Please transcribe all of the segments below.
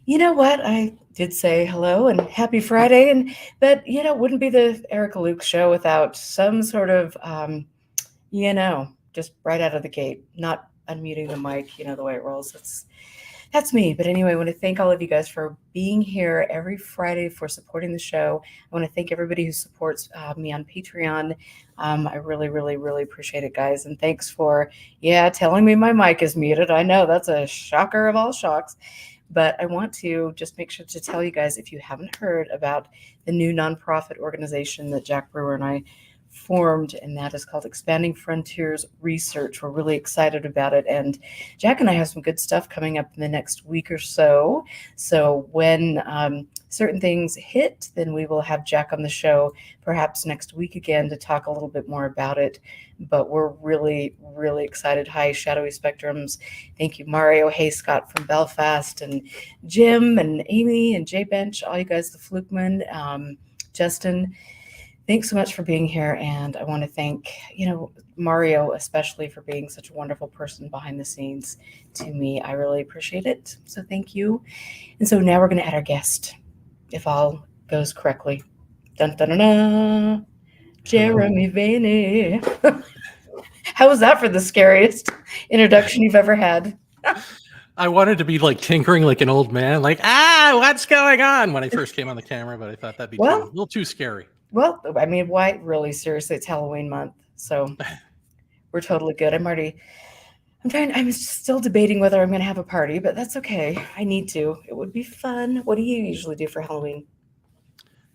You know what? I did say hello and happy Friday, but it wouldn't be the Erica Luke show without some sort of, just right out of the gate, not unmuting the mic, the way it rolls. That's me. But anyway, I want to thank all of you guys for being here every Friday, for supporting the show. I want to thank everybody who supports me on Patreon. I really, really, really appreciate it, guys. And thanks for, telling me my mic is muted. I know that's a shocker of all shocks. But I want to just make sure to tell you guys, if you haven't heard about the new nonprofit organization that Jack Brewer and I formed, and that is called Expanding Frontiers Research. We're really excited about it. And Jack and I have some good stuff coming up in the next week or so. So when certain things hit, then we will have Jack on the show perhaps next week again to talk a little bit more about it. But we're really, really excited. Hi, Shadowy Spectrums. Thank you, Mario. Hey, Scott from Belfast, and Jim and Amy and Jay Bench, all you guys, the Flukeman, Justin. Thanks so much for being here. And I want to thank, Mario, especially for being such a wonderful person behind the scenes to me. I really appreciate it. So thank you. And so now we're going to add our guest, if all goes correctly. Dun, dun, dun, dun. Jeremy Vaeni. How was that for the scariest introduction you've ever had? I wanted to be like tinkering like an old man, like, what's going on, when I first came on the camera, but I thought that'd be a little too scary. Well, I mean, why? Really, seriously, it's Halloween month, so we're totally good. I'm still debating whether I'm going to have a party, but that's okay. I need to. It would be fun. What do you usually do for Halloween?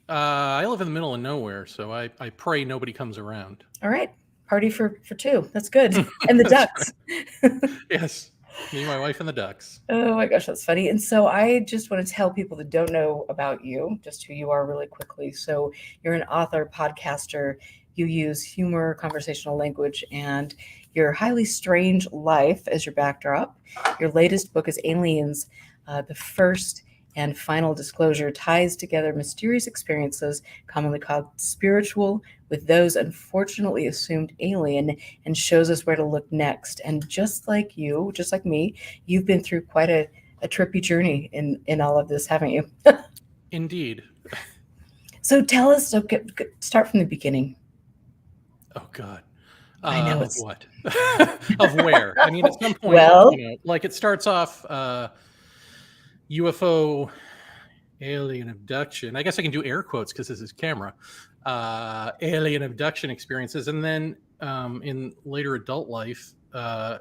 I live in the middle of nowhere, so I pray nobody comes around. All right. Party for two. That's good. And the ducks. Yes. Me, my wife, and the ducks. Oh my gosh, that's funny. And so I just want to tell people that don't know about you, just who you are really quickly. So you're an author, podcaster. You use humor, conversational language, and your highly strange life as your backdrop. Your latest book is Aliens, the first and final disclosure, ties together mysterious experiences, commonly called spiritual, with those unfortunately assumed alien, and shows us where to look next. And just like you, just like me, you've been through quite a trippy journey in all of this, haven't you? Indeed. So tell us, start from the beginning. Oh, God. I know. Of what? Of where? I mean, at some point, well, like it starts off UFO alien abduction. I guess I can do air quotes because this is camera. Alien abduction experiences. And then in later adult life, the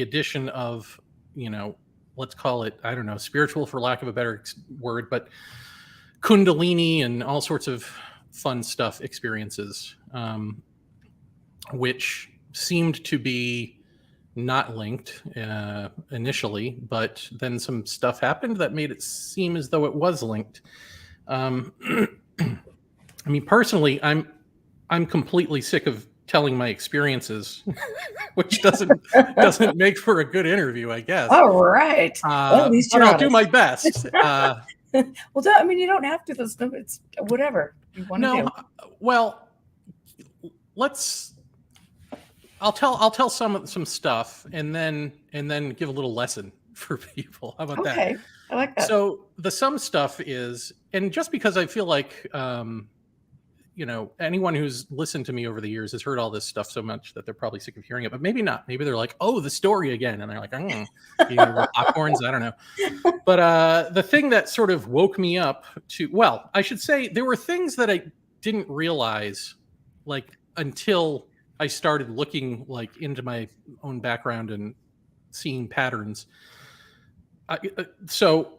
addition of, let's call it, I don't know, spiritual for lack of a better word, but Kundalini and all sorts of fun stuff experiences, which seemed to be not linked initially, but then some stuff happened that made it seem as though it was linked. I mean, personally, I'm completely sick of telling my experiences, which doesn't make for a good interview, I guess. All right. Well, at least but I'll do my best. Well, I mean, you don't have to. It's whatever you want to do. Well, I'll tell some stuff and then give a little lesson for people. How about that? Okay, I like that. So the some stuff is, and just because I feel like anyone who's listened to me over the years has heard all this stuff so much that they're probably sick of hearing it, but maybe not. Maybe they're like, oh, the story again, and they're like, popcorns. I don't know. But the thing that sort of woke me up to, well, I should say there were things that I didn't realize, like, until I started looking like into my own background and seeing patterns. So,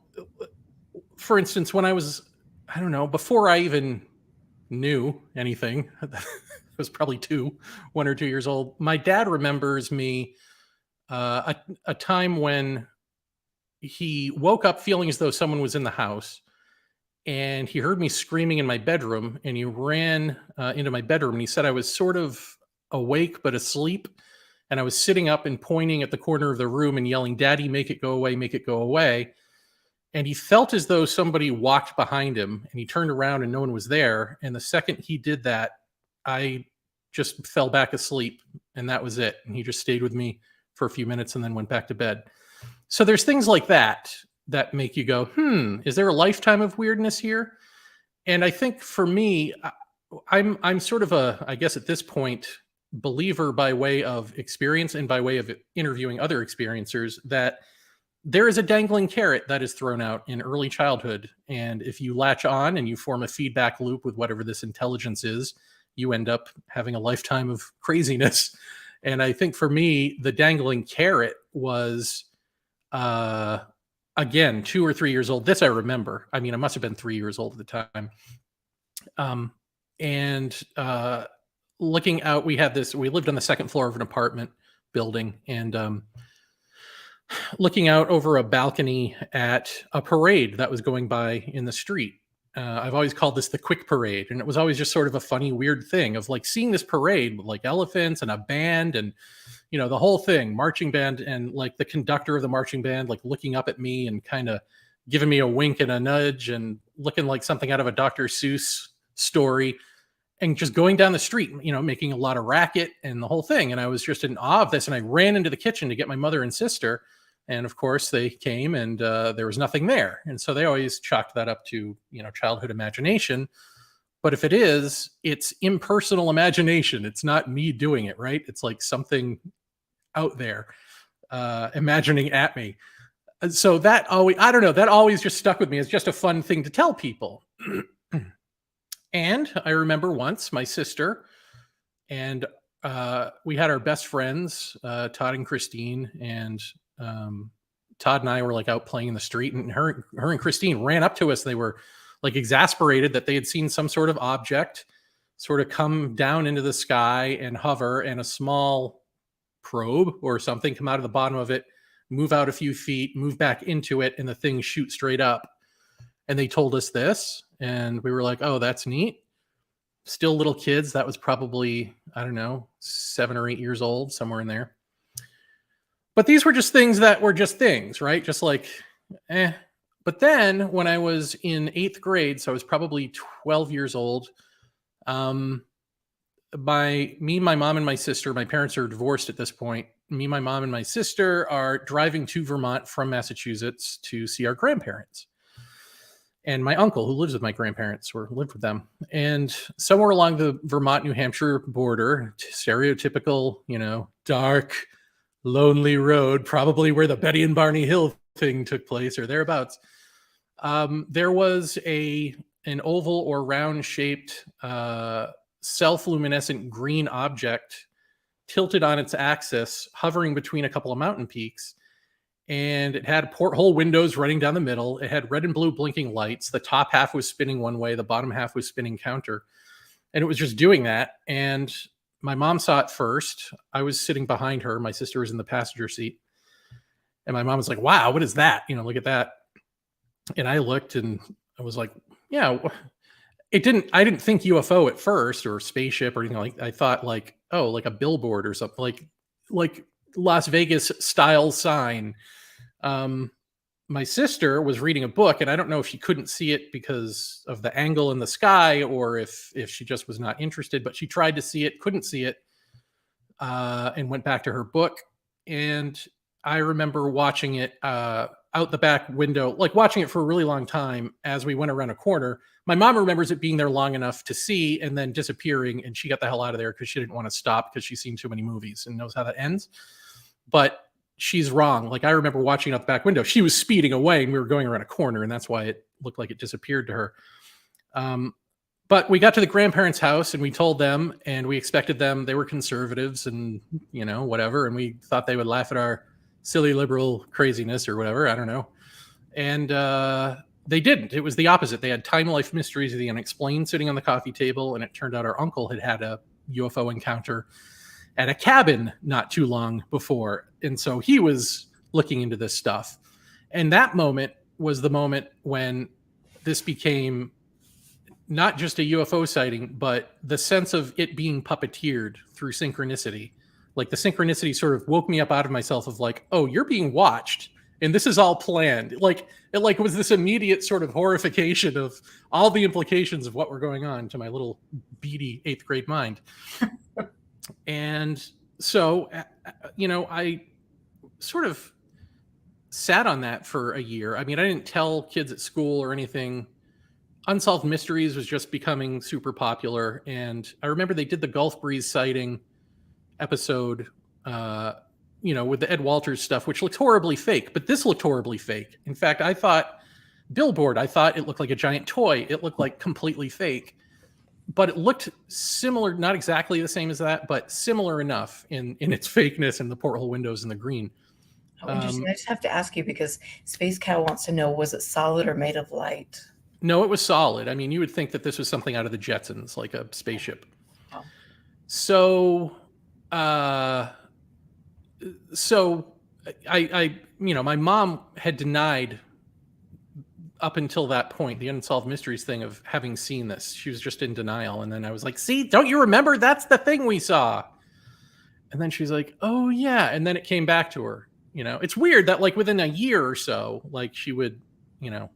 for instance, when I was, I don't know, before I even knew anything, was probably 1 or 2 years old. My dad remembers me a time when he woke up feeling as though someone was in the house, and he heard me screaming in my bedroom, and he ran into my bedroom, and he said I was sort of awake but asleep, and I was sitting up and pointing at the corner of the room and yelling, "Daddy, make it go away, make it go away." And he felt as though somebody walked behind him, and he turned around and no one was there. And the second he did that, I just fell back asleep, and that was it. And he just stayed with me for a few minutes and then went back to bed. So there's things like that that make you go, is there a lifetime of weirdness here? And I think for me, I'm sort of I guess at this point, believer by way of experience and by way of interviewing other experiencers, that there is a dangling carrot that is thrown out in early childhood. And if you latch on and you form a feedback loop with whatever this intelligence is, you end up having a lifetime of craziness. And I think for me, the dangling carrot was, again, 2 or 3 years old. This I remember. I mean, I must have been 3 years old at the time. And looking out, we lived on the second floor of an apartment building, and looking out over a balcony at a parade that was going by in the street. I've always called this the quick parade, and it was always just sort of a funny, weird thing of like seeing this parade with like elephants and a band and, the whole thing, marching band, and like the conductor of the marching band, like looking up at me and kind of giving me a wink and a nudge and looking like something out of a Dr. Seuss story, and just going down the street, making a lot of racket and the whole thing. And I was just in awe of this. And I ran into the kitchen to get my mother and sister. And of course they came, and there was nothing there. And so they always chalked that up to, childhood imagination. But if it is, it's impersonal imagination. It's not me doing it, right? It's like something out there imagining at me. And so that always just stuck with me as just a fun thing to tell people. And I remember once my sister and we had our best friends, Todd and Christine, and Todd and I were like out playing in the street, and her and Christine ran up to us. They were like exasperated that they had seen some sort of object sort of come down into the sky and hover, and a small probe or something come out of the bottom of it, move out a few feet, move back into it, and the thing shoot straight up. And they told us this, and we were like, oh, that's neat. Still little kids. That was probably, I don't know, 7 or 8 years old, somewhere in there. But these were just things that were just things, right? Just like, eh. But then when I was in 8th grade, so I was probably 12 years old, my mom and my sister, my parents are divorced at this point. Me, my mom, and my sister are driving to Vermont from Massachusetts to see our grandparents. And my uncle, who lives with my grandparents, or lived with them. And somewhere along the Vermont-New Hampshire border, stereotypical, dark, lonely road, probably where the Betty and Barney Hill thing took place or thereabouts. There was an oval or round-shaped, self-luminescent green object tilted on its axis, hovering between a couple of mountain peaks. And it had porthole windows running down the middle. It had red and blue blinking lights. The top half was spinning one way. The bottom half was spinning counter. And it was just doing that. And my mom saw it first. I was sitting behind her. My sister was in the passenger seat. And my mom was like, wow, what is that? Look at that. And I looked, and I was like, yeah, I didn't think UFO at first, or spaceship or anything like. I thought like, oh, like a billboard or something, like Las Vegas style sign. My sister was reading a book, and I don't know if she couldn't see it because of the angle in the sky, or if she just was not interested, but she tried to see it, couldn't see it, and went back to her book. And I remember watching it out the back window, like watching it for a really long time as we went around a corner. My mom remembers it being there long enough to see and then disappearing, and she got the hell out of there because she didn't want to stop because she's seen too many movies and knows how that ends. But she's wrong. Like, I remember watching out the back window. She was speeding away, and we were going around a corner, and that's why it looked like it disappeared to her. But we got to the grandparents' house, and we told them, and we expected them. They were conservatives and, whatever. And we thought they would laugh at our silly liberal craziness or whatever. I don't know. And they didn't. It was the opposite. They had Time Life Mysteries of the Unexplained sitting on the coffee table, and it turned out our uncle had a UFO encounter at a cabin not too long before. And so he was looking into this stuff. And that moment was the moment when this became not just a UFO sighting, but the sense of it being puppeteered through synchronicity. Like the synchronicity sort of woke me up out of myself of like, oh, you're being watched and this is all planned. Like it like was this immediate sort of horrification of all the implications of what were going on to my little beady 8th grade mind. And so, I sort of sat on that for a year. I mean, I didn't tell kids at school or anything. Unsolved Mysteries was just becoming super popular. And I remember they did the Gulf Breeze sighting episode, with the Ed Walters stuff, which looks horribly fake, but this looked horribly fake. In fact, I thought it looked like a giant toy. It looked like completely fake, but it looked similar, not exactly the same as that, but similar enough in its fakeness and the porthole windows and the green. Oh, interesting. I just have to ask you because Space Cow wants to know, was it solid or made of light? No, it was solid. I mean, you would think that this was something out of the Jetsons, like a spaceship. Oh. So my mom had denied up until that point, the Unsolved Mysteries thing of having seen this. She was just in denial. And then I was like, see, don't you remember? That's the thing we saw. And then she's like, oh yeah. And then it came back to her. It's weird that like within a year or so, like she would,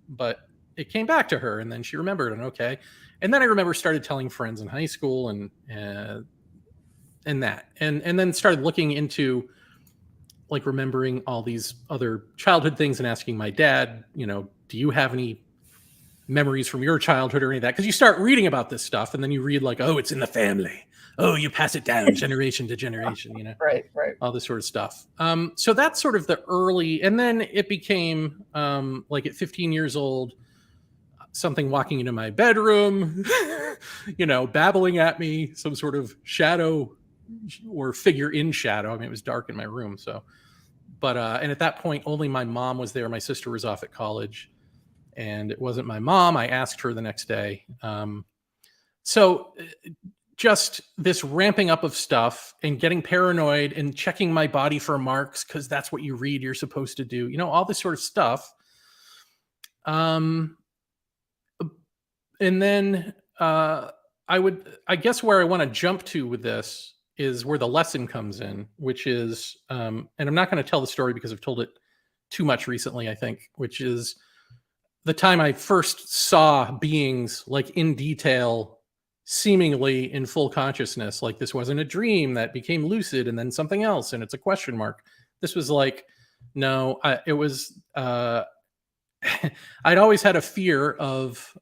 but it came back to her and then she remembered and okay. And then I remember started telling friends in high school and that, and then started looking into like remembering all these other childhood things and asking my dad, do you have any memories from your childhood or any of that? Because you start reading about this stuff and then you read like, oh, it's in the family. Oh, you pass it down generation to generation, Right. All this sort of stuff. So that's sort of the early, and then it became like at 15 years old, something walking into my bedroom, babbling at me, some sort of shadow or figure in shadow. I mean, it was dark in my room. So, but, and at that point, only my mom was there. My sister was off at college and it wasn't my mom. I asked her the next day. So just this ramping up of stuff and getting paranoid and checking my body for marks, because that's what you read you're supposed to do, all this sort of stuff. And then I guess where I want to jump to with this is where the lesson comes in, which is, and I'm not going to tell the story because I've told it too much recently, I think, which is the time I first saw beings like in detail, seemingly in full consciousness. Like this wasn't a dream that became lucid and then something else and it's a question mark. This was like, no, it was, I'd always had a fear of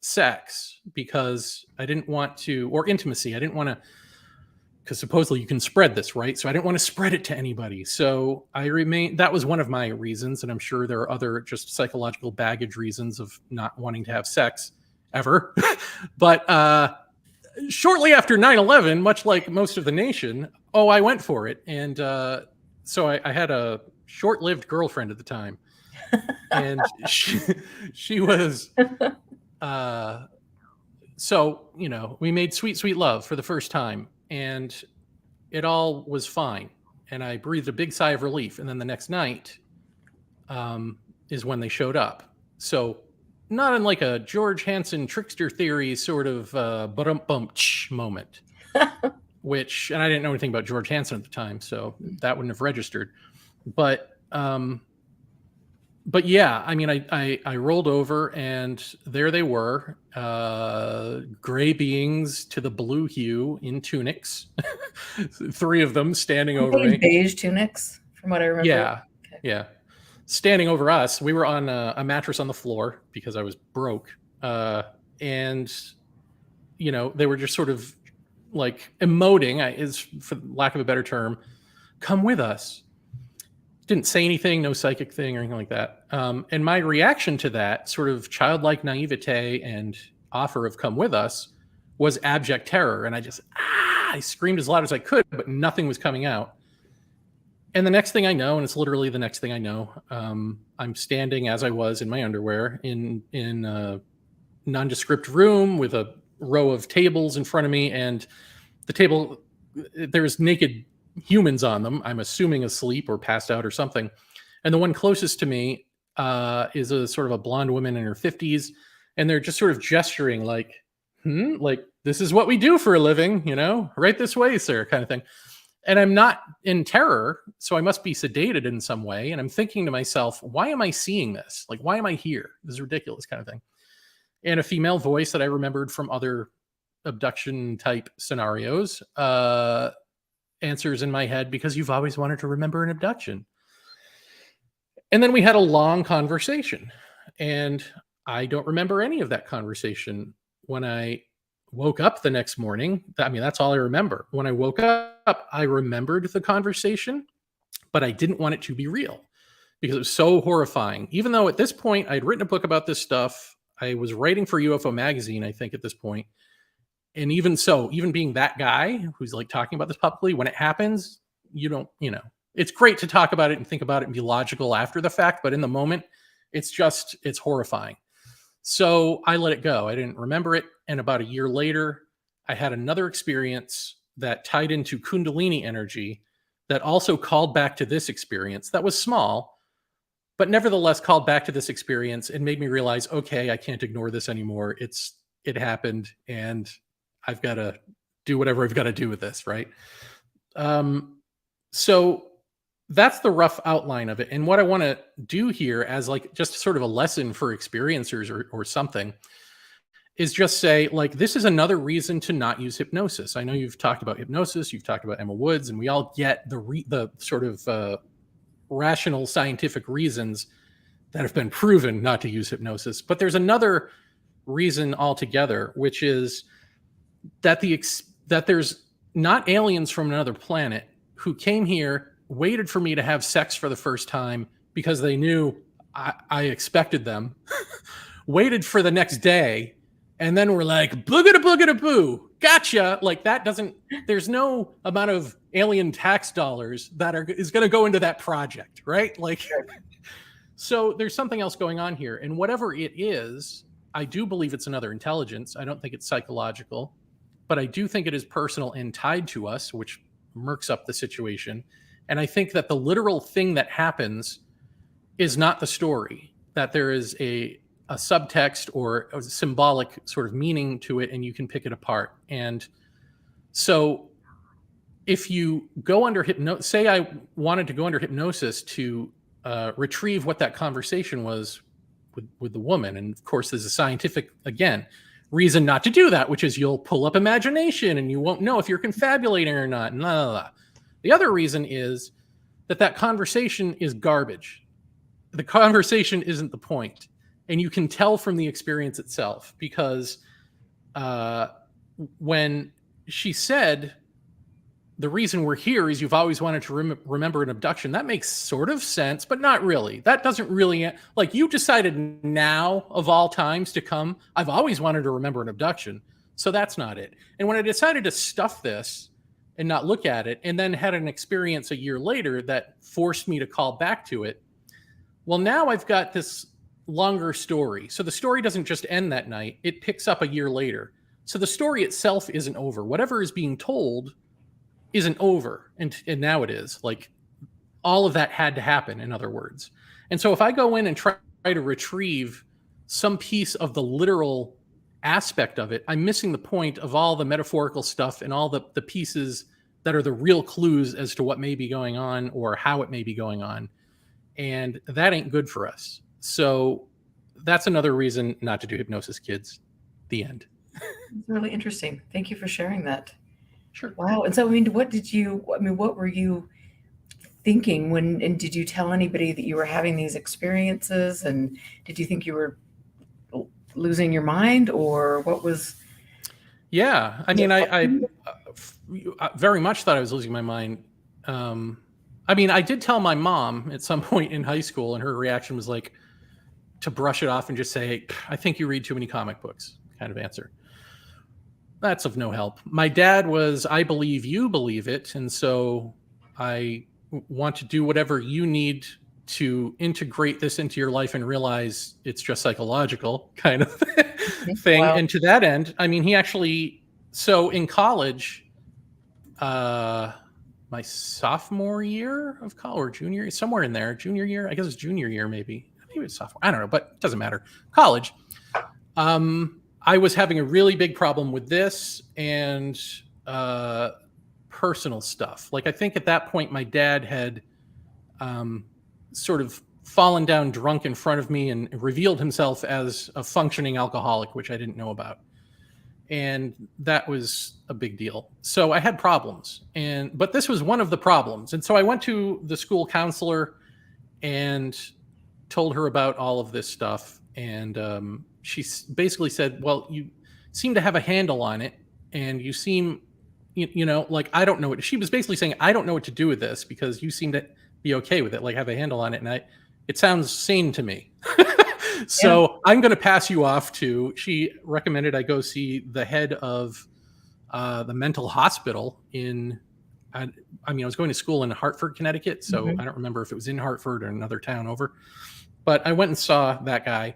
sex because I didn't want to, or intimacy. I didn't want to, because supposedly you can spread this, right? So I didn't want to spread it to anybody. So that was one of my reasons. And I'm sure there are other just psychological baggage reasons of not wanting to have sex ever. But shortly after 9/11, much like most of the nation, I went for it. And so I had a short-lived girlfriend at the time. And she was, so, we made sweet, sweet love for the first time and it all was fine. And I breathed a big sigh of relief. And then the next night is when they showed up. So not in like a George Hansen trickster theory sort of moment, which, and I didn't know anything about George Hansen at the time, so that wouldn't have registered. But yeah, I mean, I rolled over and there they were, gray beings to the blue hue in tunics, 3 of them standing over me. Beige tunics, from what I remember. Yeah, okay. Yeah. Standing over us. We were on a mattress on the floor because I was broke. And, they were just sort of like emoting, is for lack of a better term, come with us. Didn't say anything, no psychic thing or anything like that. And my reaction to that sort of childlike naivete and offer of come with us was abject terror. And I screamed as loud as I could, but nothing was coming out. And the next thing I know, and it's literally the next thing I know, I'm standing as I was in my underwear in a nondescript room with a row of tables in front of me. And the table, there's naked humans on them, I'm assuming asleep or passed out or something. And the one closest to me is a sort of a blonde woman in her 50s, and they're just sort of gesturing like, like, this is what we do for a living, right this way, sir, kind of thing. And I'm not in terror, so I must be sedated in some way. And I'm thinking to myself, why am I seeing this? Like, why am I here? This is ridiculous, kind of thing. And a female voice that I remembered from other abduction type scenarios answers in my head, because you've always wanted to remember an abduction. And then we had a long conversation, and I don't remember any of that conversation. When I woke up the next morning, I mean, that's all I remember. When I woke up, I remembered the conversation, but I didn't want it to be real because it was so horrifying. Even though at this point I'd written a book about this stuff, I was writing for UFO magazine, I think, at this point. And even so, even being that guy who's like talking about this publicly, when it happens, it's great to talk about it and think about it and be logical after the fact. But in the moment, it's horrifying. So I let it go. I didn't remember it. And about a year later, I had another experience that tied into Kundalini energy that also called back to this experience that was small, but nevertheless called back to this experience and made me realize, okay, I can't ignore this anymore. It happened, and I've got to do whatever I've got to do with this, right? So that's the rough outline of it. And what I want to do here as like just sort of a lesson for experiencers or something is just say, like, this is another reason to not use hypnosis. I know you've talked about hypnosis, you've talked about Emma Woods, and we all get the sort of rational scientific reasons that have been proven not to use hypnosis. But there's another reason altogether, which is that that there's not aliens from another planet who came here, waited for me to have sex for the first time because they knew I expected them, waited for the next day, and then we're like, boogada boogada boo, gotcha. Like, there's no amount of alien tax dollars that is going to go into that project, right? Like, so there's something else going on here. And whatever it is, I do believe it's another intelligence. I don't think it's psychological, but I do think it is personal and tied to us, which murks up the situation. And I think that the literal thing that happens is not the story, that there is a subtext or a symbolic sort of meaning to it, and you can pick it apart. And so if you go under hypnosis, say I wanted to go under hypnosis to retrieve what that conversation was with the woman. And of course, there's a scientific, again, reason not to do that, which is you'll pull up imagination and you won't know if you're confabulating or not. And blah, blah, blah. The other reason is that conversation is garbage. The conversation isn't the point. And you can tell from the experience itself, because when she said, the reason we're here is you've always wanted to remember an abduction, that makes sort of sense, but not really. That doesn't really, like, you decided now of all times to come, I've always wanted to remember an abduction. So that's not it. And when I decided to stuff this and not look at it, and then had an experience a year later that forced me to call back to it, well, now I've got this longer story. So the story doesn't just end that night, it picks up a year later. So the story itself isn't over. Whatever is being told isn't over, and now it is. Like, all of that had to happen, in other words. And so if I go in and try to retrieve some piece of the literal aspect of it, I'm missing the point of all the metaphorical stuff and all the pieces that are the real clues as to what may be going on or how it may be going on. And that ain't good for us. So that's another reason not to do hypnosis, kids. The end. It's really interesting. Thank you for sharing that. Sure. Wow. And so, what were you thinking and did you tell anybody that you were having these experiences? And did you think you were losing your mind, or what was? Yeah. I mean, I very much thought I was losing my mind. I mean, I did tell my mom at some point in high school, and her reaction was like to brush it off and just say, I think you read too many comic books, kind of answer. That's of no help. My dad was, I believe you believe it. And so I want to do whatever you need to integrate this into your life and realize it's just psychological kind of thing. Wow. And to that end, I mean, he actually, so in college, my sophomore year of college, or junior, somewhere in there, junior year. I guess it's junior year, maybe it's sophomore. I don't know, but it doesn't matter. College. I was having a really big problem with this and personal stuff. Like, I think at that point, my dad had sort of fallen down drunk in front of me and revealed himself as a functioning alcoholic, which I didn't know about. And that was a big deal. So I had problems, but this was one of the problems. And so I went to the school counselor and told her about all of this stuff. And she basically said, well, you seem to have a handle on it, and you seem, like, I don't know what, she was basically saying, I don't know what to do with this because you seem to be okay with it, like have a handle on it. And it sounds sane to me. So I'm going to pass you off to, she recommended I go see the head of the mental hospital I was going to school in Hartford, Connecticut. So I don't remember if it was in Hartford or another town over, but I went and saw that guy.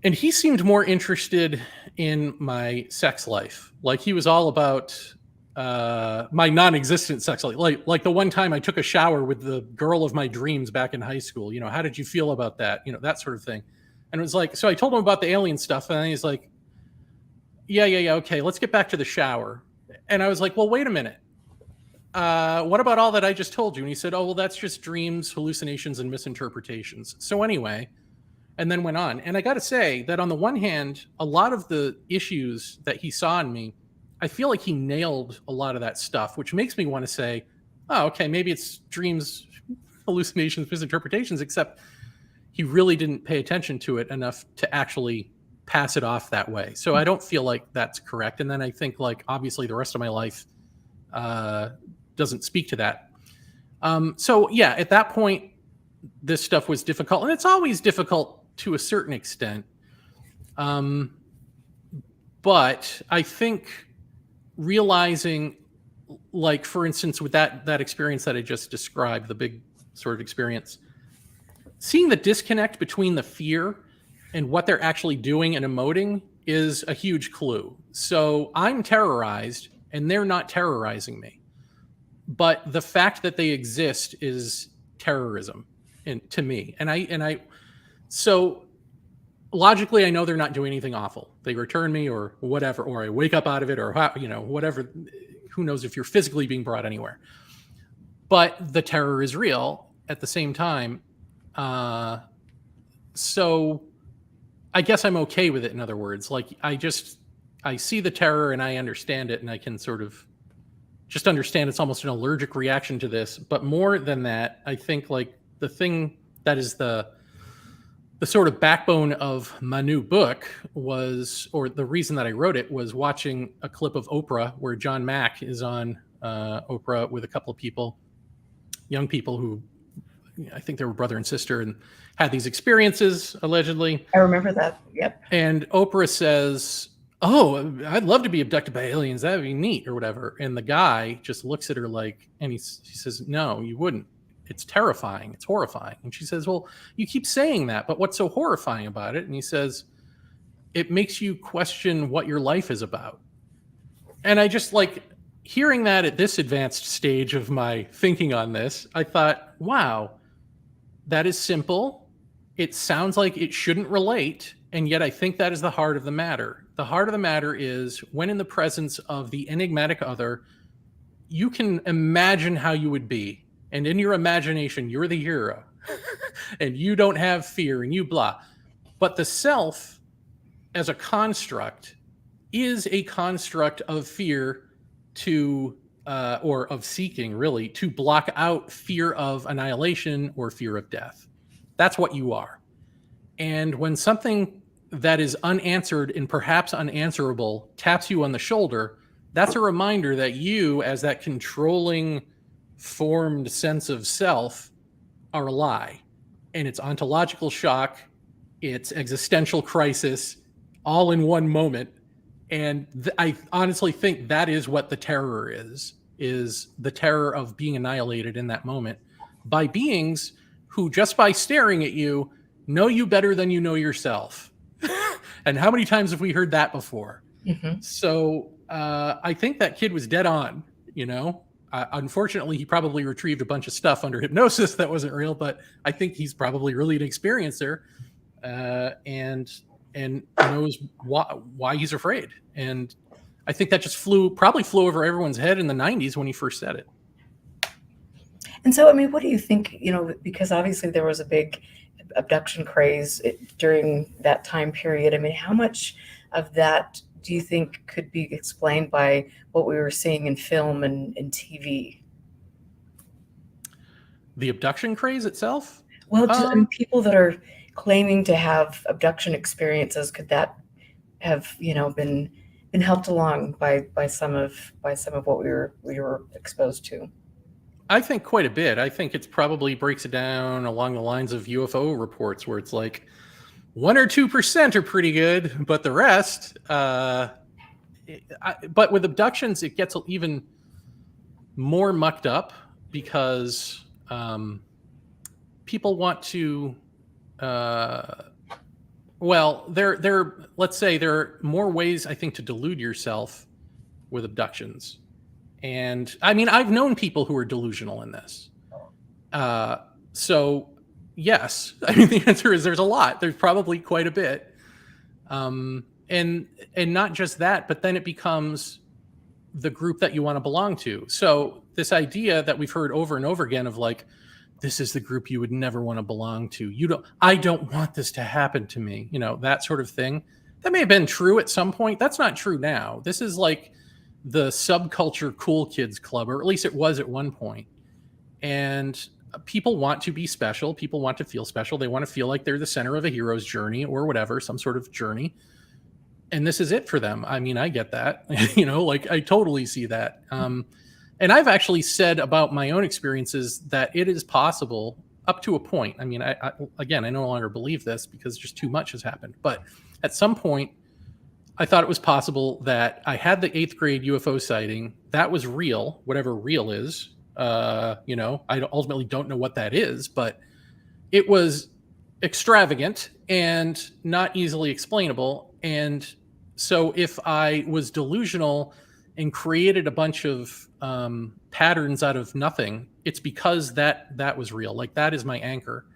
And he seemed more interested in my sex life. Like, he was all about my non-existent sex life. Like the one time I took a shower with the girl of my dreams back in high school. How did you feel about that? That sort of thing. And it was like, so I told him about the alien stuff, and he's like, yeah, okay, let's get back to the shower. And I was like, well, wait a minute. What about all that I just told you? And he said, oh, well, that's just dreams, hallucinations, and misinterpretations. So anyway, and then went on. And I got to say that on the one hand, a lot of the issues that he saw in me, I feel like he nailed a lot of that stuff, which makes me want to say, oh, okay, maybe it's dreams, hallucinations, misinterpretations, except he really didn't pay attention to it enough to actually pass it off that way. So I don't feel like that's correct. And then I think, like, obviously the rest of my life doesn't speak to that. So yeah, at that point, this stuff was difficult, and it's always difficult to a certain extent. But I think realizing, like, for instance, with that experience that I just described, the big sort of experience, seeing the disconnect between the fear and what they're actually doing and emoting is a huge clue. So I'm terrorized and they're not terrorizing me. But the fact that they exist is terrorism to me. So logically, I know they're not doing anything awful. They return me or whatever, or I wake up out of it, or whatever. Who knows if you're physically being brought anywhere? But the terror is real at the same time. So I guess I'm okay with it. In other words, like, I see the terror and I understand it, and I can sort of just understand it's almost an allergic reaction to this. But more than that, I think, like, the thing that is the sort of backbone of my new book was, or the reason that I wrote it, was watching a clip of Oprah where John Mack is on Oprah with a couple of people, young people who I think they were brother and sister, and had these experiences, allegedly. I remember that. Yep. And Oprah says, oh, I'd love to be abducted by aliens. That'd be neat, or whatever. And the guy just looks at her like, and he says, no, you wouldn't. It's terrifying. It's horrifying. And she says, well, you keep saying that, but what's so horrifying about it? And he says, it makes you question what your life is about. And I just, like, hearing that at this advanced stage of my thinking on this, I thought, wow, that is simple. It sounds like it shouldn't relate. And yet I think that is the heart of the matter. The heart of the matter is, when in the presence of the enigmatic other, you can imagine how you would be. And in your imagination, you're the hero and you don't have fear and you blah. But the self as a construct is a construct of fear or of seeking, really, to block out fear of annihilation or fear of death. That's what you are. And when something that is unanswered and perhaps unanswerable taps you on the shoulder, that's a reminder that you, as that controlling, formed sense of self, are a lie. And it's ontological shock, it's existential crisis, all in one moment. And I honestly think that is what the terror is the terror of being annihilated in that moment by beings who, just by staring at you, know you better than you know yourself. And how many times have we heard that before? Mm-hmm. So I think that kid was dead on, you know. Unfortunately, he probably retrieved a bunch of stuff under hypnosis that wasn't real, but I think he's probably really an experiencer, and knows why he's afraid. And I think that just probably flew over everyone's head in the 90s when he first said it. And so, I mean, what do you think, because obviously there was a big abduction craze during that time period. I mean, how much of that do you think could be explained by what we were seeing in film and TV? The abduction craze itself? Well, I mean, people that are claiming to have abduction experiences, could that have, been helped along by some of what we were exposed to? I think quite a bit. I think it's probably breaks it down along the lines of UFO reports, where it's like 1 or 2% are pretty good, but the rest. But with abductions, it gets even more mucked up because people want to. Well, let's say there are more ways, I think, to delude yourself with abductions. And I mean, I've known people who are delusional in this. So yes, I mean, the answer is there's a lot. There's probably quite a bit. And not just that, but then it becomes the group that you want to belong to. So this idea that we've heard over and over again of like, this is the group you would never want to belong to. I don't want this to happen to me. That sort of thing. That may have been true at some point. That's not true now. This is like the subculture cool kids club, or at least it was at one point. And people want to be special. People want to feel special. They want to feel like they're the center of a hero's journey or whatever, some sort of journey. And this is it for them. I mean, I get that, like I totally see that. And I've actually said about my own experiences that it is possible up to a point. I mean, I no longer believe this because just too much has happened. But at some point, I thought it was possible that I had the 8th grade UFO sighting. That was real, whatever real is. I ultimately don't know what that is, but it was extravagant and not easily explainable. And so if I was delusional and created a bunch of patterns out of nothing, it's because that was real. Like that is my anchor.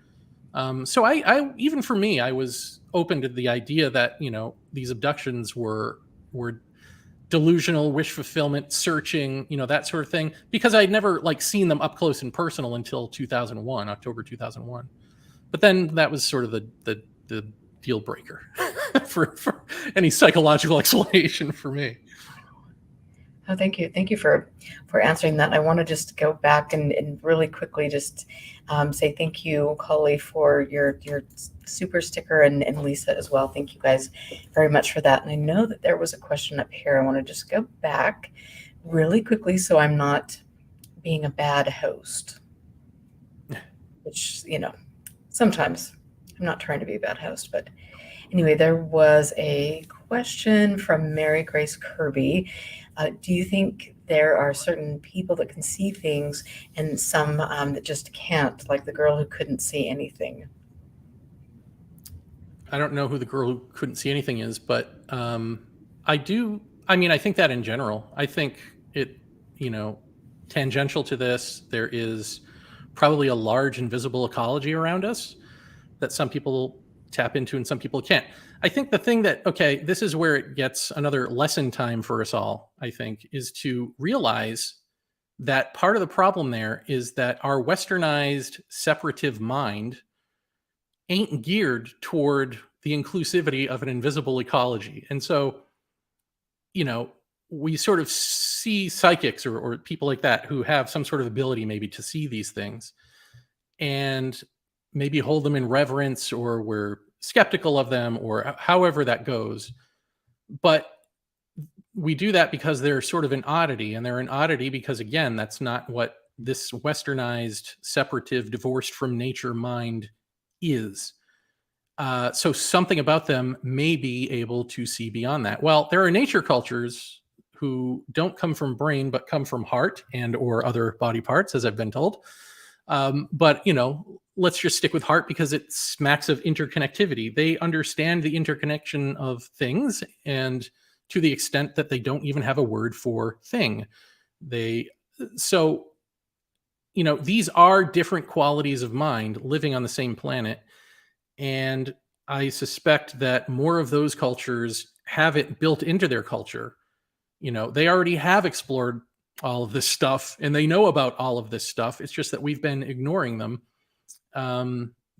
So I even for me, I was open to the idea that, these abductions were delusional, wish fulfillment, searching, that sort of thing, because I'd never like seen them up close and personal until 2001, October 2001. But then that was sort of the deal breaker for any psychological explanation for me. Oh, thank you. Thank you for answering that. And I want to just go back and really quickly just say thank you, Cully, for your super sticker, and Lisa as well. Thank you guys very much for that. And I know that there was a question up here. I want to just go back really quickly so I'm not being a bad host, which, sometimes I'm not trying to be a bad host. But anyway, there was a question from Mary Grace Kirby. Do you think there are certain people that can see things and some that just can't, like the girl who couldn't see anything? I don't know who the girl who couldn't see anything is, but I do. I mean, I think that in general, I think it, tangential to this, there is probably a large invisible ecology around us that some people tap into and some people can't. I think the thing that, this is where it gets another lesson time for us all, I think, is to realize that part of the problem there is that our westernized separative mind ain't geared toward the inclusivity of an invisible ecology. And so, we sort of see psychics or people like that who have some sort of ability maybe to see these things and maybe hold them in reverence, or we're skeptical of them, or however that goes. But we do that because they're sort of an oddity, and they're an oddity because, again, that's not what this westernized, separative, divorced from nature mind is. So something about them may be able to see beyond that. Well, there are nature cultures who don't come from brain, but come from heart and or other body parts, as I've been told. But, let's just stick with heart because it smacks of interconnectivity. They understand the interconnection of things and to the extent that they don't even have a word for thing. So, these are different qualities of mind living on the same planet. And I suspect that more of those cultures have it built into their culture. They already have explored all of this stuff and they know about all of this stuff. It's just that we've been ignoring them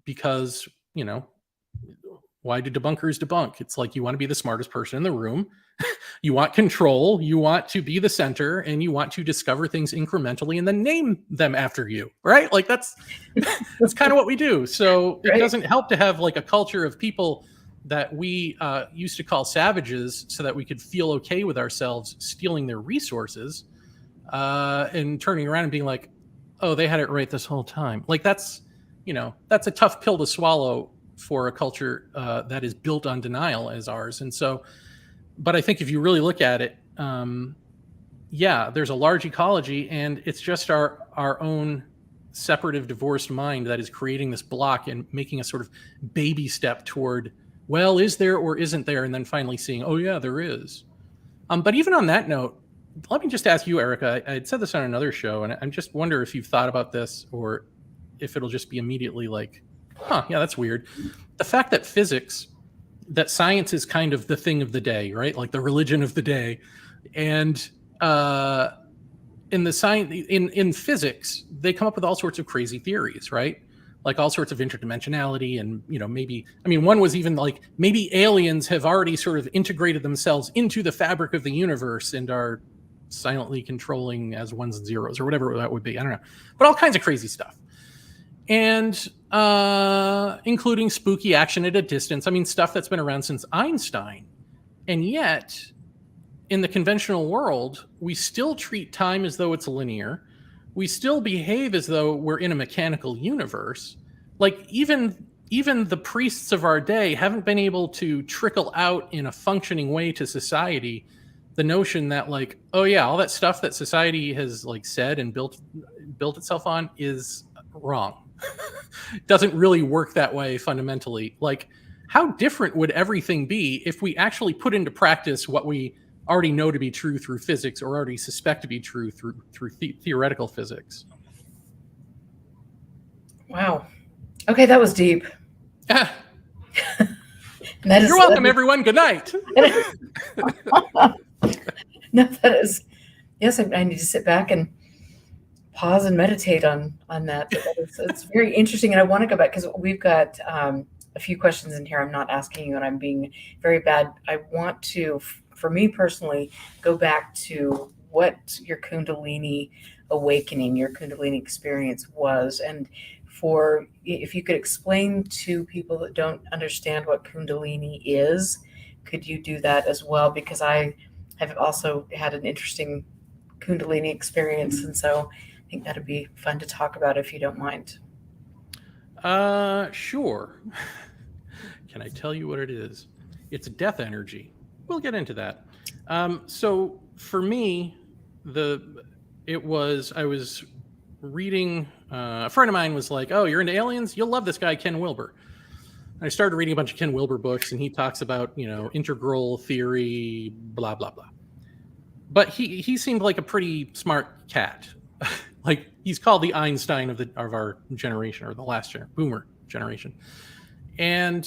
because, why do debunkers debunk? It's like you want to be the smartest person in the room. You want control. You want to be the center and you want to discover things incrementally and then name them after you, right? Like that's kind of what we do. So it doesn't help to have like a culture of people that we used to call savages so that we could feel okay with ourselves stealing their resources and turning around and being like, oh, they had it right this whole time. Like that's a tough pill to swallow for a culture that is built on denial as ours. And so, but I think if you really look at it, there's a large ecology and it's just our own separative divorced mind that is creating this block and making a sort of baby step toward, well, is there or isn't there? And then finally seeing, oh yeah, there is. But even on that note, let me just ask you, Erica, I had said this on another show and I just wonder if you've thought about this or if it'll just be immediately like, yeah, that's weird. The fact that that science is kind of the thing of the day, right? Like the religion of the day. And in physics, they come up with all sorts of crazy theories, right? Like all sorts of interdimensionality and, one was even like maybe aliens have already sort of integrated themselves into the fabric of the universe and are silently controlling as ones and zeros or whatever that would be. I don't know, but all kinds of crazy stuff. And including spooky action at a distance. I mean, stuff that's been around since Einstein. And yet, in the conventional world, we still treat time as though it's linear. We still behave as though we're in a mechanical universe. Like, even the priests of our day haven't been able to trickle out in a functioning way to society the notion that, like, oh yeah, all that stuff that society has, like, said and built itself on is wrong. Doesn't really work that way fundamentally. Like, how different would everything be if we actually put into practice what we already know to be true through physics or already suspect to be true through theoretical physics? Wow. Okay, that was deep. You're welcome, everyone. Good night. No, that is. Yes, I need to sit back and pause and meditate on that. It's very interesting, and I want to go back because we've got a few questions in here. I'm not asking you, and I'm being very bad. I want to, for me personally, go back to what your Kundalini awakening, your Kundalini experience was, and if you could explain to people that don't understand what Kundalini is, could you do that as well? Because I have also had an interesting Kundalini experience, and so I think that'd be fun to talk about if you don't mind. Sure. Can I tell you what it is? It's death energy. We'll get into that. So for me, I was reading, a friend of mine was like, oh, you're into aliens? You'll love this guy, Ken Wilber. And I started reading a bunch of Ken Wilber books and he talks about, integral theory, blah, blah, blah. But he seemed like a pretty smart cat. Like, he's called the Einstein of our generation, or the last boomer generation. And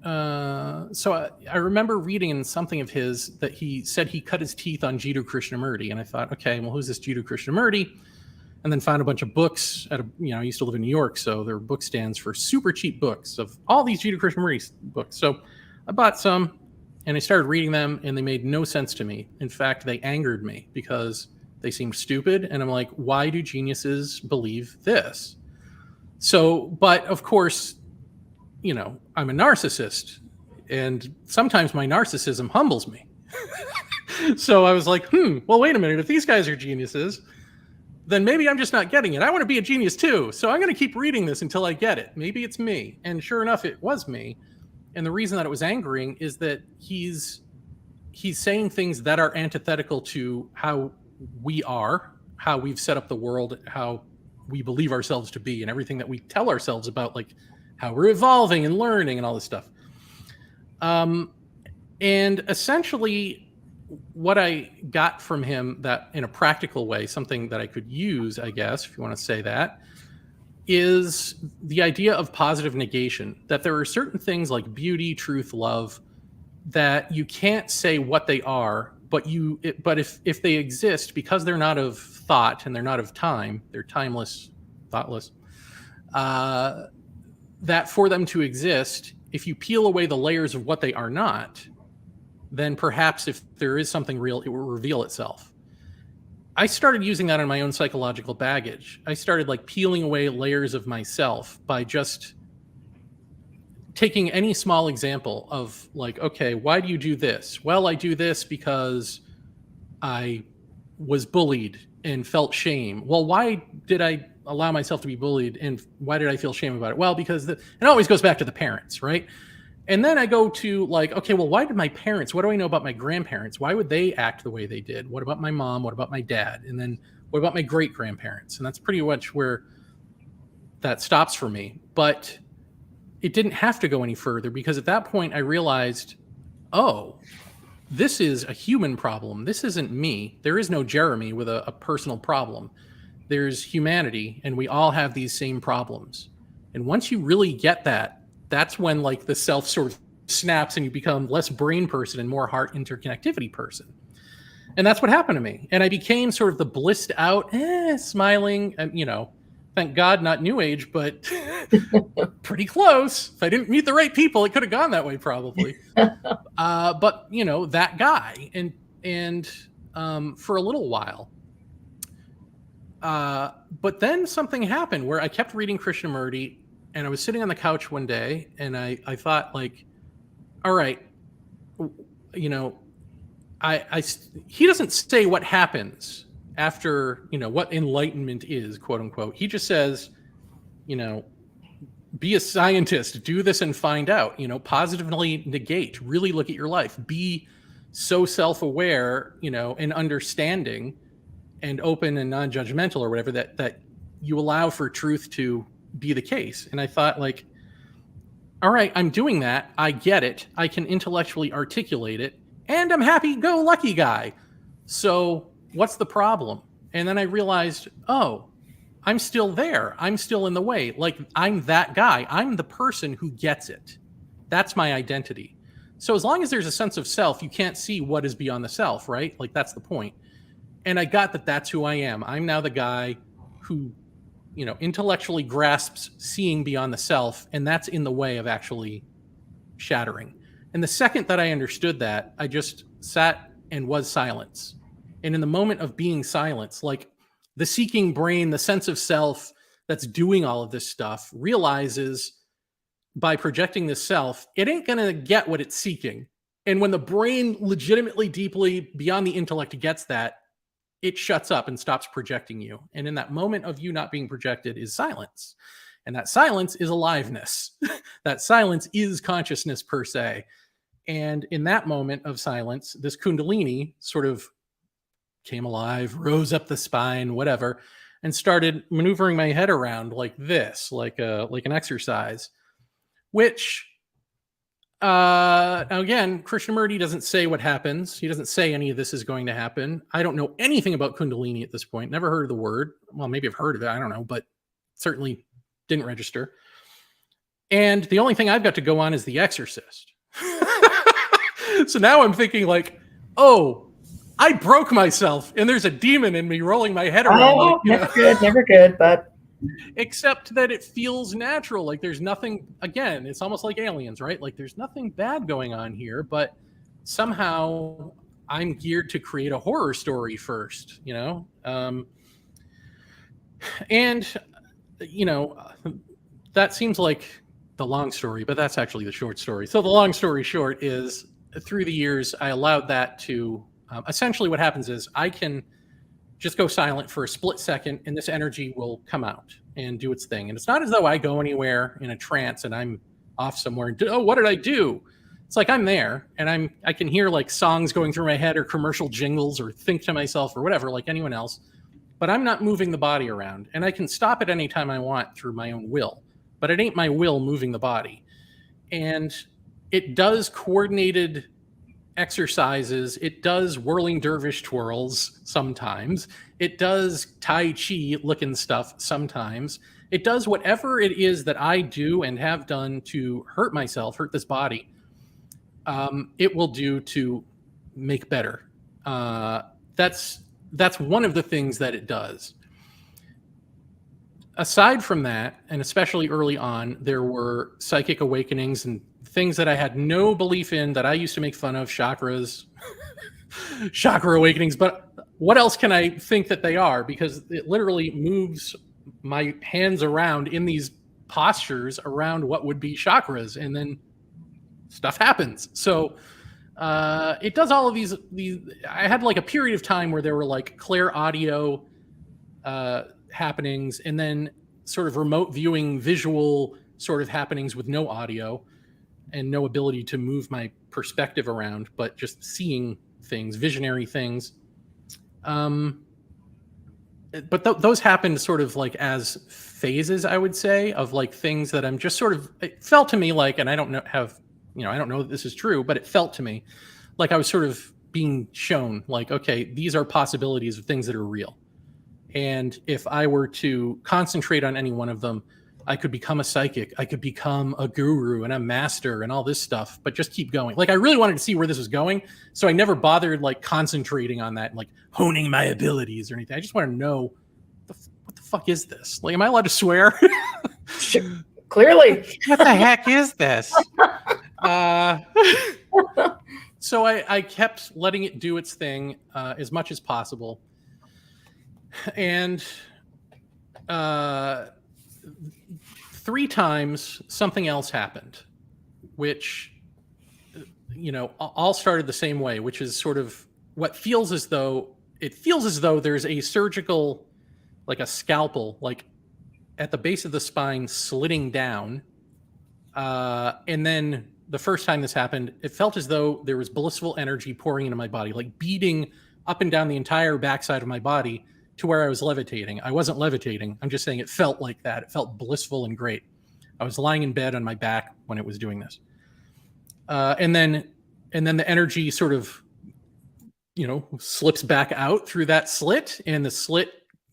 so I remember reading in something of his that he said he cut his teeth on Jiddu Krishnamurti. And I thought, okay, well, who's this Jiddu Krishnamurti? And then found a bunch of books I used to live in New York, so there were book stands for super cheap books of all these Jiddu Krishnamurti books. So I bought some and I started reading them and they made no sense to me. In fact, they angered me because they seemed stupid. And I'm like, why do geniuses believe this? So, but of course, I'm a narcissist and sometimes my narcissism humbles me. So I was like, well, wait a minute. If these guys are geniuses, then maybe I'm just not getting it. I want to be a genius too. So I'm going to keep reading this until I get it. Maybe it's me. And sure enough, it was me. And the reason that it was angering is that he's saying things that are antithetical to how we are, how we've set up the world, how we believe ourselves to be, and everything that we tell ourselves about, like how we're evolving and learning and all this stuff. And essentially, what I got from him, that in a practical way, something that I could use, I guess, if you want to say that, is the idea of positive negation, that there are certain things like beauty, truth, love, that you can't say what they are, but if they exist, because they're not of thought and they're not of time, they're timeless, thoughtless, uh, that for them to exist, if you peel away the layers of what they are not, then perhaps if there is something real, it will reveal itself. I started using that on my own psychological baggage. I started like peeling away layers of myself by just taking any small example of like, okay, why do you do this? Well, I do this because I was bullied and felt shame. Well, why did I allow myself to be bullied, and why did I feel shame about it? Well, because it always goes back to the parents, right? And then I go to like, okay, well, why did my parents, what do I know about my grandparents? Why would they act the way they did? What about my mom? What about my dad? And then what about my great grandparents? And that's pretty much where that stops for me. But it didn't have to go any further, because at that point I realized, oh, this is a human problem. This isn't me. There is no Jeremy with a personal problem. There's humanity, and we all have these same problems. And once you really get that, that's when like the self sort of snaps and you become less brain person and more heart interconnectivity person. And that's what happened to me. And I became sort of the blissed out, smiling, and thank God not New Age, but pretty close. If I didn't meet the right people, it could have gone that way probably. But that guy, and for a little while. But then something happened where I kept reading Krishnamurti, and I was sitting on the couch one day, and I thought like, all right, he doesn't say what happens after, what enlightenment is, quote unquote. He just says, be a scientist, do this and find out, positively negate, really look at your life, be so self-aware, and understanding and open and non-judgmental or whatever, that you allow for truth to be the case. And I thought like, all right, I'm doing that. I get it. I can intellectually articulate it, and I'm happy-go-lucky guy. So what's the problem? And then I realized, oh, I'm still there. I'm still in the way. Like, I'm that guy. I'm the person who gets it. That's my identity. So as long as there's a sense of self, you can't see what is beyond the self, right? Like, that's the point. And I got that that's who I am. I'm now the guy who, intellectually grasps seeing beyond the self, and that's in the way of actually shattering. And the second that I understood that, I just sat and was silence. And in the moment of being silence, like the seeking brain, the sense of self that's doing all of this stuff, realizes by projecting this self, it ain't going to get what it's seeking. And when the brain legitimately, deeply beyond the intellect gets that, it shuts up and stops projecting you. And in that moment of you not being projected is silence. And that silence is aliveness. That silence is consciousness per se. And in that moment of silence, this Kundalini sort of came alive, rose up the spine, whatever, and started maneuvering my head around like this, like an exercise, which, again, Krishnamurti doesn't say what happens. He doesn't say any of this is going to happen. I don't know anything about Kundalini at this point. Never heard of the word. Well, maybe I've heard of it. I don't know, but certainly didn't register. And the only thing I've got to go on is The Exorcist. So now I'm thinking like, oh, I broke myself, and there's a demon in me rolling my head around. Oh, never good, but except that it feels natural. Like there's nothing, again, it's almost like Aliens, right? Like there's nothing bad going on here, but somehow I'm geared to create a horror story first, and that seems like the long story, but that's actually the short story. So the long story short is, through the years, I allowed that to, essentially what happens is I can just go silent for a split second, and this energy will come out and do its thing. And it's not as though I go anywhere in a trance and I'm off somewhere and what did I do? It's like I'm there, and I can hear like songs going through my head or commercial jingles, or think to myself or whatever, like anyone else, but I'm not moving the body around. And I can stop at any time I want through my own will, but it ain't my will moving the body. And it does coordinated exercises. It does whirling dervish twirls sometimes. It does Tai Chi looking stuff sometimes. It does whatever it is that I do and have done to hurt myself, hurt this body. It will do to make better. That's one of the things that it does. Aside from that, and especially early on, there were psychic awakenings and things that I had no belief in that I used to make fun of, chakras, chakra awakenings. But what else can I think that they are? Because it literally moves my hands around in these postures around what would be chakras, and then stuff happens. So it does all of these. I had like a period of time where there were like clear audio happenings, and then sort of remote viewing visual sort of happenings with no audio and no ability to move my perspective around, but just seeing things, visionary things. But those happened sort of like as phases, I would say, of like things that I'm just sort of, it felt to me like, and I don't know I don't know that this is true, but it felt to me like I was sort of being shown like, okay, these are possibilities of things that are real. And if I were to concentrate on any one of them, I could become a psychic. I could become a guru and a master and all this stuff, but just keep going. Like I really wanted to see where this was going. So I never bothered like concentrating on that and like honing my abilities or anything. I just want to know what the fuck is this? Like, am I allowed to swear? Clearly. What the heck is this? So I kept letting it do its thing as much as possible. And 3 times something else happened, which, all started the same way, which is sort of what feels as though there's a surgical, like a scalpel, like at the base of the spine slitting down. And then the first time this happened, it felt as though there was blissful energy pouring into my body, like beating up and down the entire backside of my body to where I was levitating. I wasn't levitating. I'm just saying it felt like that. It felt blissful and great. I was lying in bed on my back when it was doing this. And then the energy sort of, slips back out through that slit, and the slit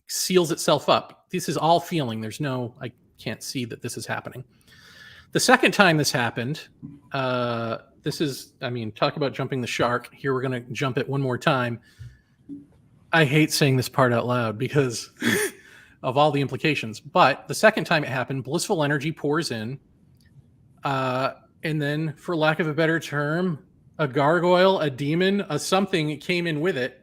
seals itself up. This is all feeling. I can't see that this is happening. The second time this happened, talk about jumping the shark. Here we're going to jump it one more time. I hate saying this part out loud because of all the implications. But the second time it happened, blissful energy pours in. And then, for lack of a better term, a gargoyle, a demon, a something came in with it.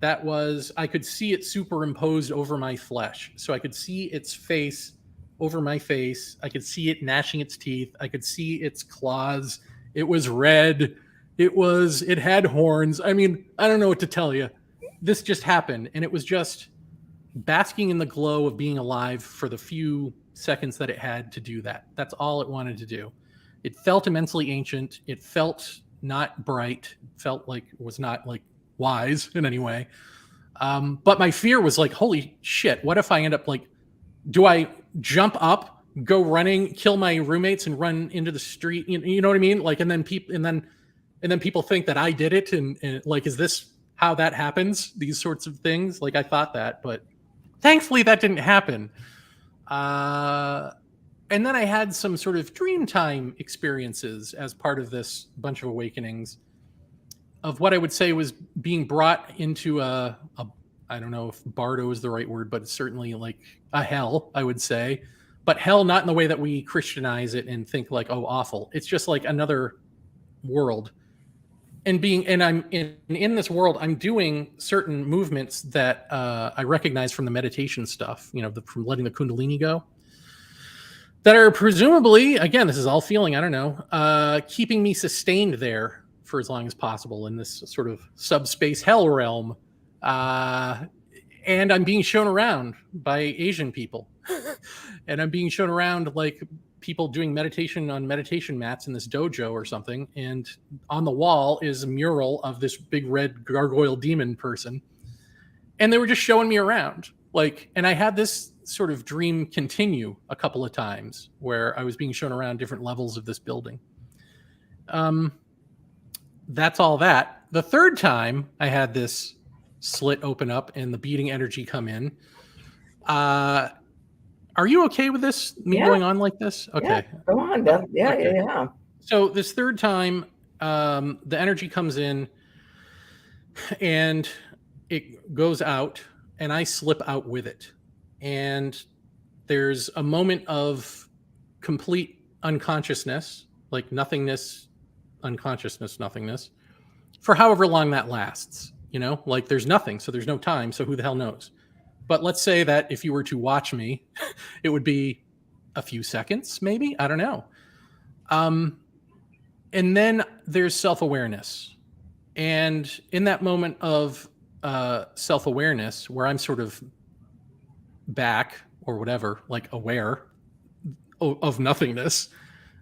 That was, I could see it superimposed over my flesh. So I could see its face over my face. I could see it gnashing its teeth. I could see its claws. It was red. It had horns. I mean, I don't know what to tell you. This just happened, and it was just basking in the glow of being alive for the few seconds that it had to do that. That's all it wanted to do. It felt immensely ancient. It felt not bright. It felt like it was not like wise in any way. But my fear was like, holy shit, what if I end up like, do I jump up, go running, kill my roommates and run into the street? You know what I mean? Like, and then people think that I did it. And like, is this how that happens? These sorts of things. Like I thought that, but thankfully that didn't happen. And then I had some sort of dream time experiences as part of this bunch of awakenings of what I would say was being brought into a I don't know if bardo is the right word, but it's certainly like a hell, I would say. But hell not in the way that we Christianize it and think like, oh, awful. It's just like another world. And I'm in this world, I'm doing certain movements that I recognize from the meditation stuff, from letting the Kundalini go, that are presumably, again, this is all feeling, I don't know, keeping me sustained there for as long as possible in this sort of subspace hell realm. And I'm being shown around by Asian people. And I'm being shown around like people doing meditation on meditation mats in this dojo or something. And on the wall is a mural of this big red gargoyle demon person. And they were just showing me around. Like, and I had this sort of dream continue a couple of times where I was being shown around different levels of this building. that's all that. The third time I had this slit open up and the beating energy come in. Are you okay with this? Me Yeah. going on like this? Yeah. Okay. Go on. Yeah. So this third time, the energy comes in and it goes out, and I slip out with it. And there's a moment of complete unconsciousness, like nothingness, unconsciousness, nothingness, for however long that lasts. Like there's nothing, so there's no time, so who the hell knows? But let's say that if you were to watch me, it would be a few seconds, maybe. I don't know. And then there's self-awareness. And in that moment of self-awareness, where I'm sort of back or whatever, like aware of nothingness,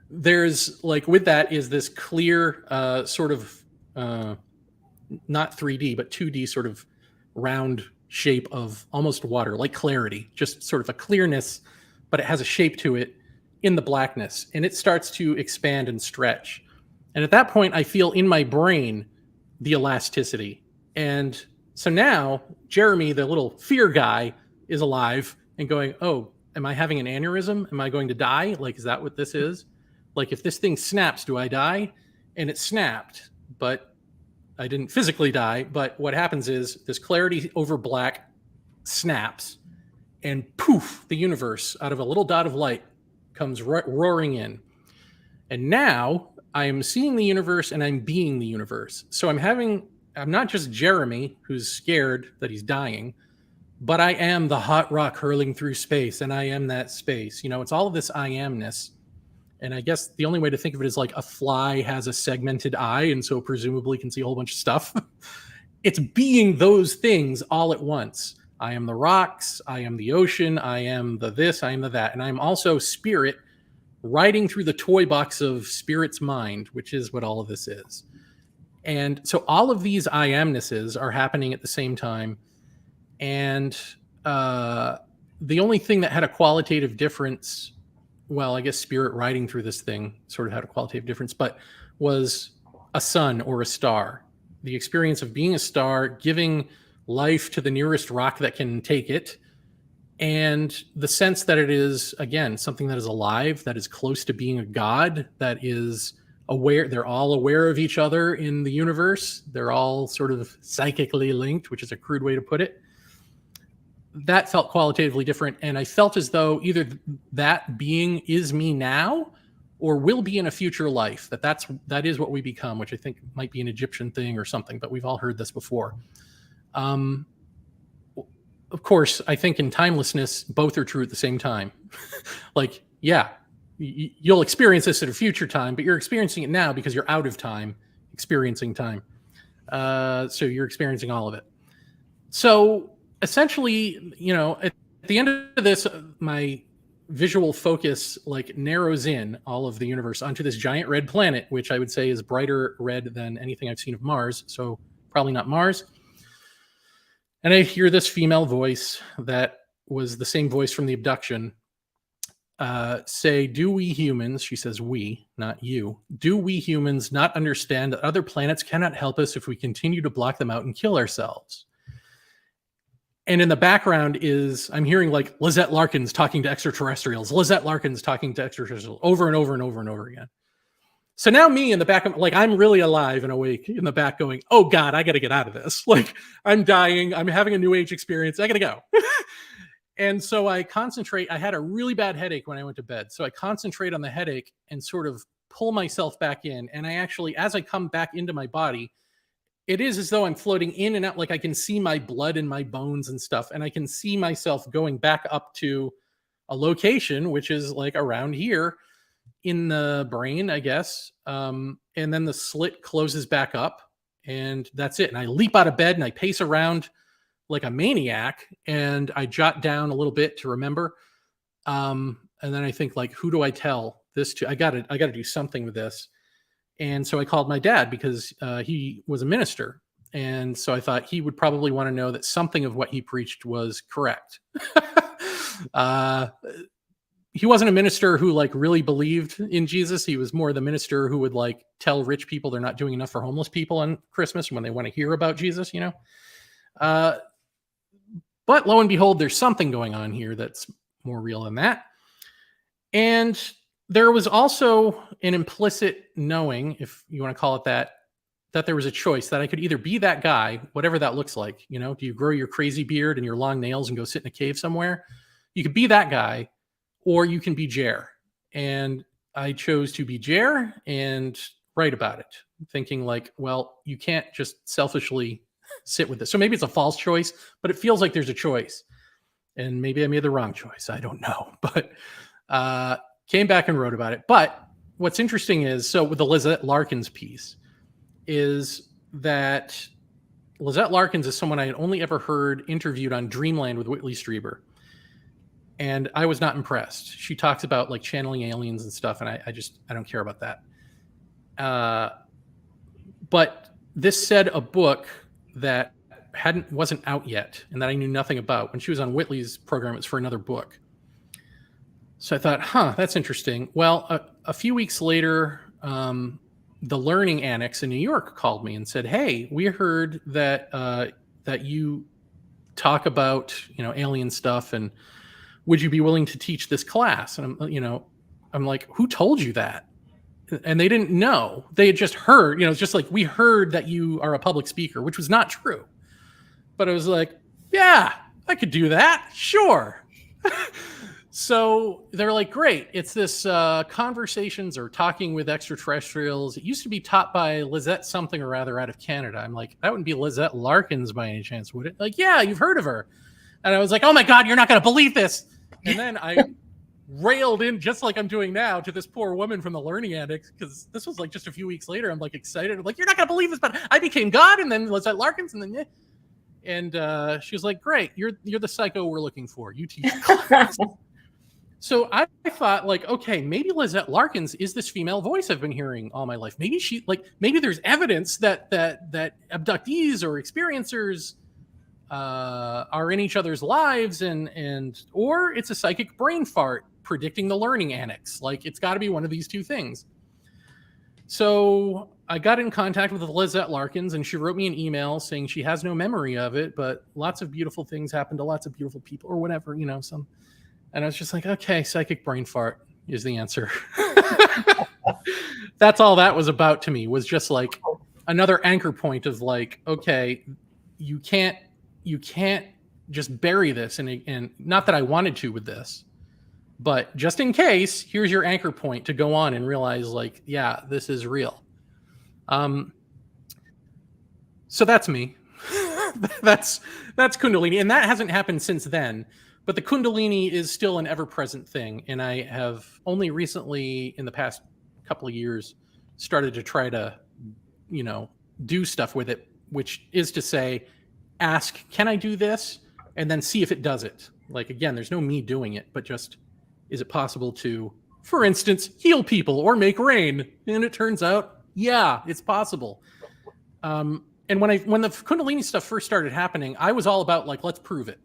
there's like with that is this clear sort of not 3D, but 2D sort of round shape of almost water, like clarity, just sort of a clearness, but it has a shape to it in the blackness, and it starts to expand and stretch. And at that point, I feel in my brain the elasticity. And so now Jeremy, the little fear guy, is alive and going, oh, am I having an aneurysm? Am I going to die? Like, is that what this is? Like, if this thing snaps, do I die? And it snapped, but I didn't physically die. But what happens is this clarity over black snaps, and poof, the universe out of a little dot of light comes roaring in. And now I am seeing the universe and I'm being the universe. So I'm not just Jeremy who's scared that he's dying, but I am the hot rock hurling through space, and I am that space. It's all of this I amness. And I guess the only way to think of it is like a fly has a segmented eye, and so presumably can see a whole bunch of stuff. It's being those things all at once. I am the rocks, I am the ocean, I am the this, I am the that. And I'm also spirit riding through the toy box of spirit's mind, which is what all of this is. And so all of these I amnesses are happening at the same time. And the only thing that had a qualitative difference, well, I guess spirit riding through this thing sort of had a qualitative difference, but was a sun or a star. The experience of being a star, giving life to the nearest rock that can take it, and the sense that it is, again, something that is alive, that is close to being a god, that is aware. They're all aware of each other in the universe. They're all sort of psychically linked, which is a crude way to put it. That felt qualitatively different. And I felt as though either that being is me now or will be in a future life, that is what we become, which I think might be an Egyptian thing or something, but we've all heard this before. Of course, I think in timelessness, both are true at the same time. Like, yeah, you'll experience this at a future time, but you're experiencing it now because you're out of time, experiencing time. So you're experiencing all of it. So essentially, at the end of this, my visual focus like narrows in all of the universe onto this giant red planet, which I would say is brighter red than anything I've seen of Mars. So probably not Mars. And I hear this female voice that was the same voice from the abduction say, do we humans, she says we, not you, do we humans not understand that other planets cannot help us if we continue to block them out and kill ourselves? And in the background I'm hearing like Lizette Larkins talking to extraterrestrials, Lizette Larkins talking to extraterrestrials over and over and over and over again. So now me in the back, like I'm really alive and awake in the back going, oh God, I got to get out of this. Like I'm dying. I'm having a new age experience. I got to go. And so I concentrate. I had a really bad headache when I went to bed. So I concentrate on the headache and sort of pull myself back in. And I actually, as I come back into my body, it is as though I'm floating in and out. Like I can see my blood in my bones and stuff. And I can see myself going back up to a location, which is like around here in the brain, I guess. And then the slit closes back up and that's it. And I leap out of bed and I pace around like a maniac and I jot down a little bit to remember. And then I think like, who do I tell this to? I gotta do something with this. And so I called my dad because he was a minister. And so I thought he would probably want to know that something of what he preached was correct. he wasn't a minister who like really believed in Jesus. He was more the minister who would like tell rich people they're not doing enough for homeless people on Christmas when they want to hear about Jesus, you know? But lo and behold, there's something going on here that's more real than that. And there was also an implicit knowing, if you want to call it that, that there was a choice that I could either be that guy, whatever that looks like. You know, do you grow your crazy beard and your long nails and go sit in a cave somewhere? You could be that guy, or you can be Jer. And I chose to be Jer and write about it, thinking like, well, you can't just selfishly sit with this. So maybe it's a false choice, but it feels like there's a choice. And maybe I made the wrong choice. I don't know. But came back and wrote about it. But what's interesting is, so with the Lizette Larkins piece, is that Lizette Larkins is someone I had only ever heard interviewed on Dreamland with Whitley Strieber. And I was not impressed. She talks about like channeling aliens and stuff, and I don't care about that. But this said a book that wasn't out yet and that I knew nothing about. When she was on Whitley's program, it was for another book. So I thought, that's interesting. Well, a few weeks later, the Learning Annex in New York called me and said, "Hey, we heard that that you talk about, you know, alien stuff, and would you be willing to teach this class?" And I'm like, "Who told you that?" And they didn't know. They had just heard, you know, it's just like, "We heard that you are a public speaker," which was not true. But I was like, "Yeah, I could do that. Sure." So they're like, "Great. It's this conversations or talking with extraterrestrials. It used to be taught by Lizette something or other out of Canada." I'm like, "That wouldn't be Lizette Larkins by any chance, would it?" Like, "Yeah, you've heard of her." And I was like, "Oh my God, you're not going to believe this." And then I railed in, just like I'm doing now, to this poor woman from the Learning Annex, because this was like just a few weeks later. I'm like excited. I'm like, "You're not going to believe this, but I became God." And then Lizette Larkins, and then and she was like, "Great, you're the psycho we're looking for. You teach class." So I thought, like, okay, maybe Lizette Larkins is this female voice I've been hearing all my life. Maybe maybe there's evidence that abductees or experiencers are in each other's lives, or it's a psychic brain fart predicting the Learning Annex. Like, it's got to be one of these two things. So I got in contact with Lizette Larkins, and she wrote me an email saying she has no memory of it, but lots of beautiful things happen to lots of beautiful people, or whatever, you know, some. And I was just like, okay, psychic brain fart is the answer. That's all that was about to me, was just like another anchor point of like, okay, you can't just bury this. And not that I wanted to with this, but just in case, here's your anchor point to go on and realize, like, yeah, this is real. So that's me. that's Kundalini. And that hasn't happened since then. But the Kundalini is still an ever-present thing, and I have only recently, in the past couple of years, started to try to, you know, do stuff with it, which is to say, ask, "Can I do this?" and then see if it does it. Like, again, there's no me doing it, but just, is it possible to, for instance, heal people or make rain? And it turns out, yeah, it's possible. And when the Kundalini stuff first started happening, I was all about, like, let's prove it.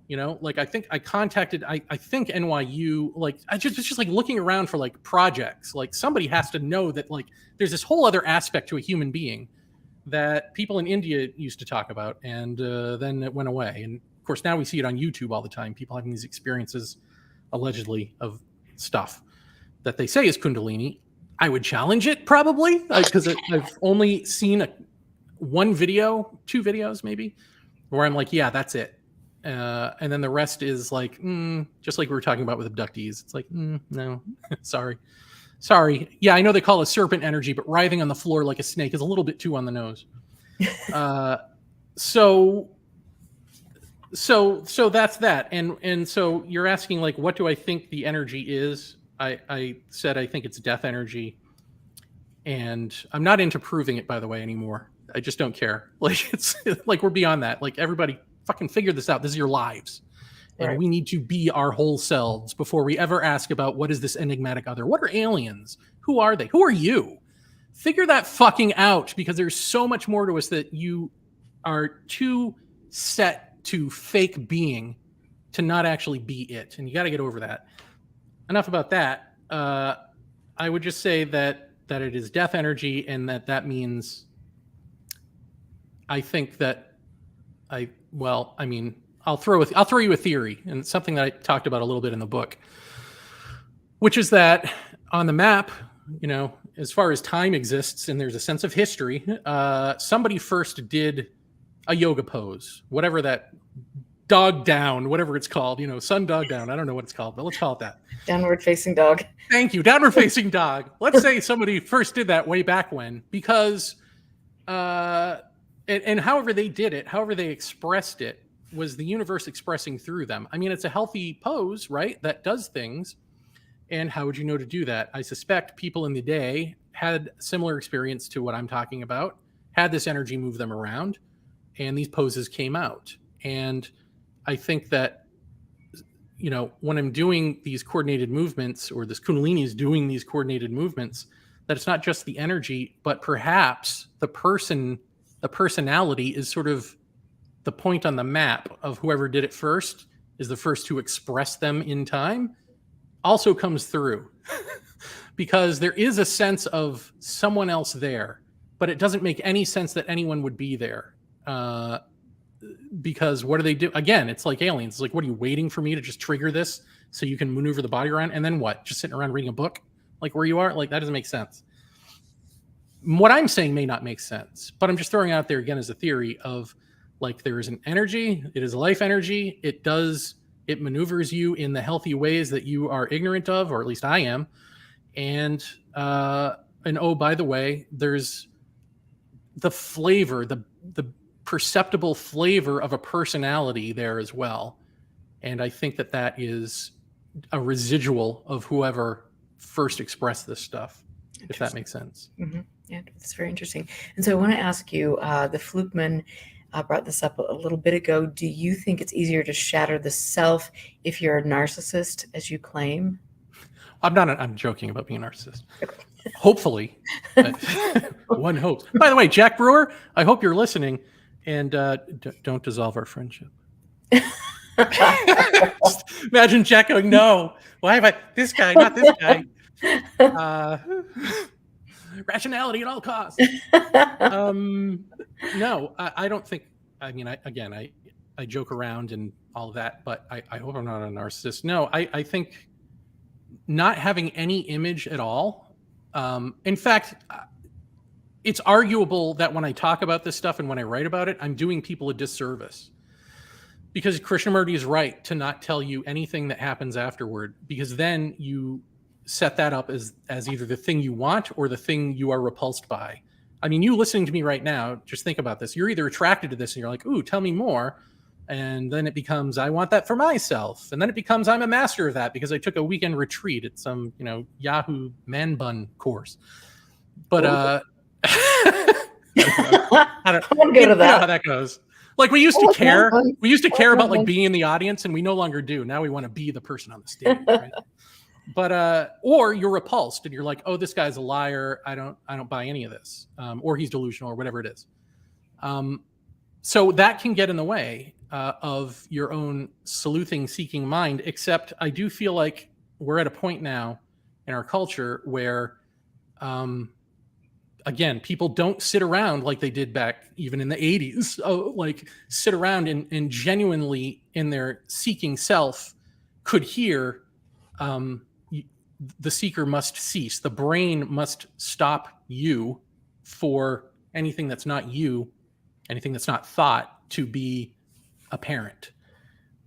You know, like, I think I contacted, I think NYU, like, it's just like looking around for like projects. Like, somebody has to know that, like, there's this whole other aspect to a human being that people in India used to talk about, and then it went away. And of course, now we see it on YouTube all the time. People having these experiences, allegedly, of stuff that they say is Kundalini. I would challenge it, probably, because I've only seen two videos maybe, where I'm like, yeah, that's it. And then the rest is like, just like we were talking about with abductees. It's like, no, sorry. Yeah, I know they call it serpent energy, but writhing on the floor like a snake is a little bit too on the nose. So that's that. And so you're asking, like, what do I think the energy is? I said I think it's death energy, and I'm not into proving it, by the way, anymore. I just don't care. Like, it's like, we're beyond that. Like, everybody fucking figure this out. This is your lives. And we need to be our whole selves before we ever ask about, what is this enigmatic other? What are aliens? Who are they? Who are you? Figure that fucking out, because there's so much more to us that you are too set to fake being to not actually be it. And you got to get over that. enough about that. I would just say that it is death energy, and that means, I think that I'll throw you a theory, and it's something that I talked about a little bit in the book, which is that on the map, as far as time exists and there's a sense of history, somebody first did a yoga pose, whatever that, dog down, whatever it's called, sun dog down. I don't know what it's called, but let's call it that. Downward facing dog. Thank you. Downward facing dog. Let's say somebody first did that way back when, because, and however they did it, however they expressed it, was the universe expressing through them. I mean, it's a healthy pose, right? That does things. And how would you know to do that? I suspect people in the day had similar experience to what I'm talking about, had this energy move them around, and these poses came out. And I think that, when I'm doing these coordinated movements, or this Kundalini is doing these coordinated movements, that it's not just the energy, but perhaps the personality is sort of the point on the map of whoever did it first, is the first to express them in time, also comes through. Because there is a sense of someone else there, but it doesn't make any sense that anyone would be there. Because what do they do? Again, it's like aliens. It's like, what are you waiting for me to just trigger this so you can maneuver the body around? And then what? Just sitting around reading a book? Like where you are? Like, that doesn't make sense. What I'm saying may not make sense, but I'm just throwing out there again as a theory of, like, there is an energy. It is life energy. It maneuvers you in the healthy ways that you are ignorant of, or at least I am. And oh, by the way, there's the flavor, the perceptible flavor of a personality there as well. And I think that is a residual of whoever first expressed this stuff, if that makes sense. Mm-hmm. Yeah, it's very interesting. And so I want to ask you, the Flukeman brought this up a little bit ago. Do you think it's easier to shatter the self if you're a narcissist, as you claim? I'm joking about being a narcissist. Hopefully. One hopes. By the way, Jack Brewer, I hope you're listening, and don't dissolve our friendship. Imagine Jack going, no, why have I, this guy, not this guy. Rationality at all costs. No, I don't think, I joke around and all of that, but I hope I'm not a narcissist. No, I think not having any image at all. In fact, it's arguable that when I talk about this stuff and when I write about it, I'm doing people a disservice, because Krishnamurti is right to not tell you anything that happens afterward, because then you set that up as either the thing you want or the thing you are repulsed by. I mean, you listening to me right now, just think about this. You're either attracted to this and you're like, ooh, tell me more. And then it becomes, I want that for myself. And then it becomes, I'm a master of that because I took a weekend retreat at some, Yahoo man bun course. But I don't know how that goes. Like, we used to care. We used to care about, like, being in the audience, and we no longer do. Now we want to be the person on the stage, right? But or you're repulsed and you're like, oh, this guy's a liar. I don't buy any of this. Or he's delusional, or whatever it is. So that can get in the way of your own sleuthing, seeking mind. Except I do feel like we're at a point now in our culture where, again, people don't sit around like they did back even in the 80s. Like, sit around and genuinely in their seeking self could hear, the seeker must cease. The brain must stop you for anything that's not you, anything that's not thought to be apparent.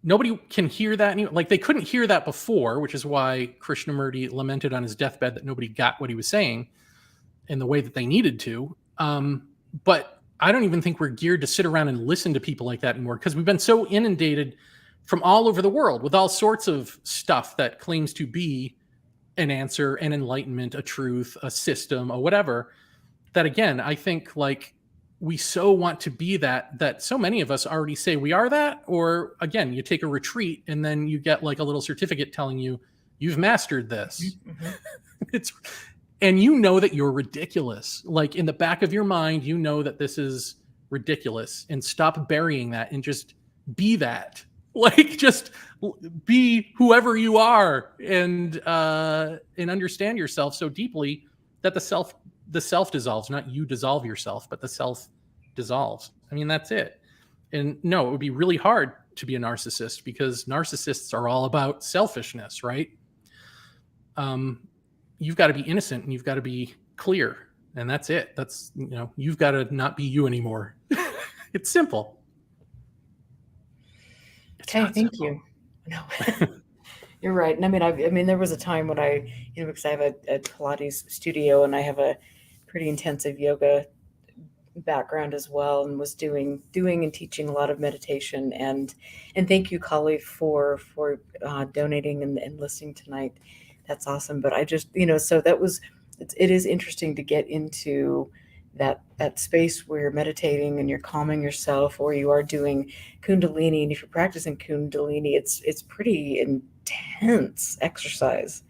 Nobody can hear that. Like, they couldn't hear that before, which is why Krishnamurti lamented on his deathbed that nobody got what he was saying in the way that they needed to. But I don't even think we're geared to sit around and listen to people like that anymore, because we've been so inundated from all over the world with all sorts of stuff that claims to be an answer, an enlightenment, a truth, a system, or whatever, that, again, I think, like, we so want to be that so many of us already say we are that. Or, again, you take a retreat and then you get, like, a little certificate telling you you've mastered this. Mm-hmm. And you know that you're ridiculous. Like, in the back of your mind, you know that this is ridiculous, and stop burying that and just be that. Like, just be whoever you are, and understand yourself so deeply that the self dissolves. Not you dissolve yourself, but the self dissolves. I mean, that's it. And no, it would be really hard to be a narcissist, because narcissists are all about selfishness, right? You've got to be innocent and you've got to be clear, and that's it. That's, you've got to not be you anymore. It's simple. Okay, thank you. No, you're right. And I mean, there was a time when because I have a Pilates studio and I have a pretty intensive yoga background as well, and was doing and teaching a lot of meditation. And thank you, Kali, for donating and listening tonight. That's awesome. But I just, so it is interesting to get into that space where you're meditating and you're calming yourself, or you are doing Kundalini. And if you're practicing Kundalini, it's pretty intense exercise,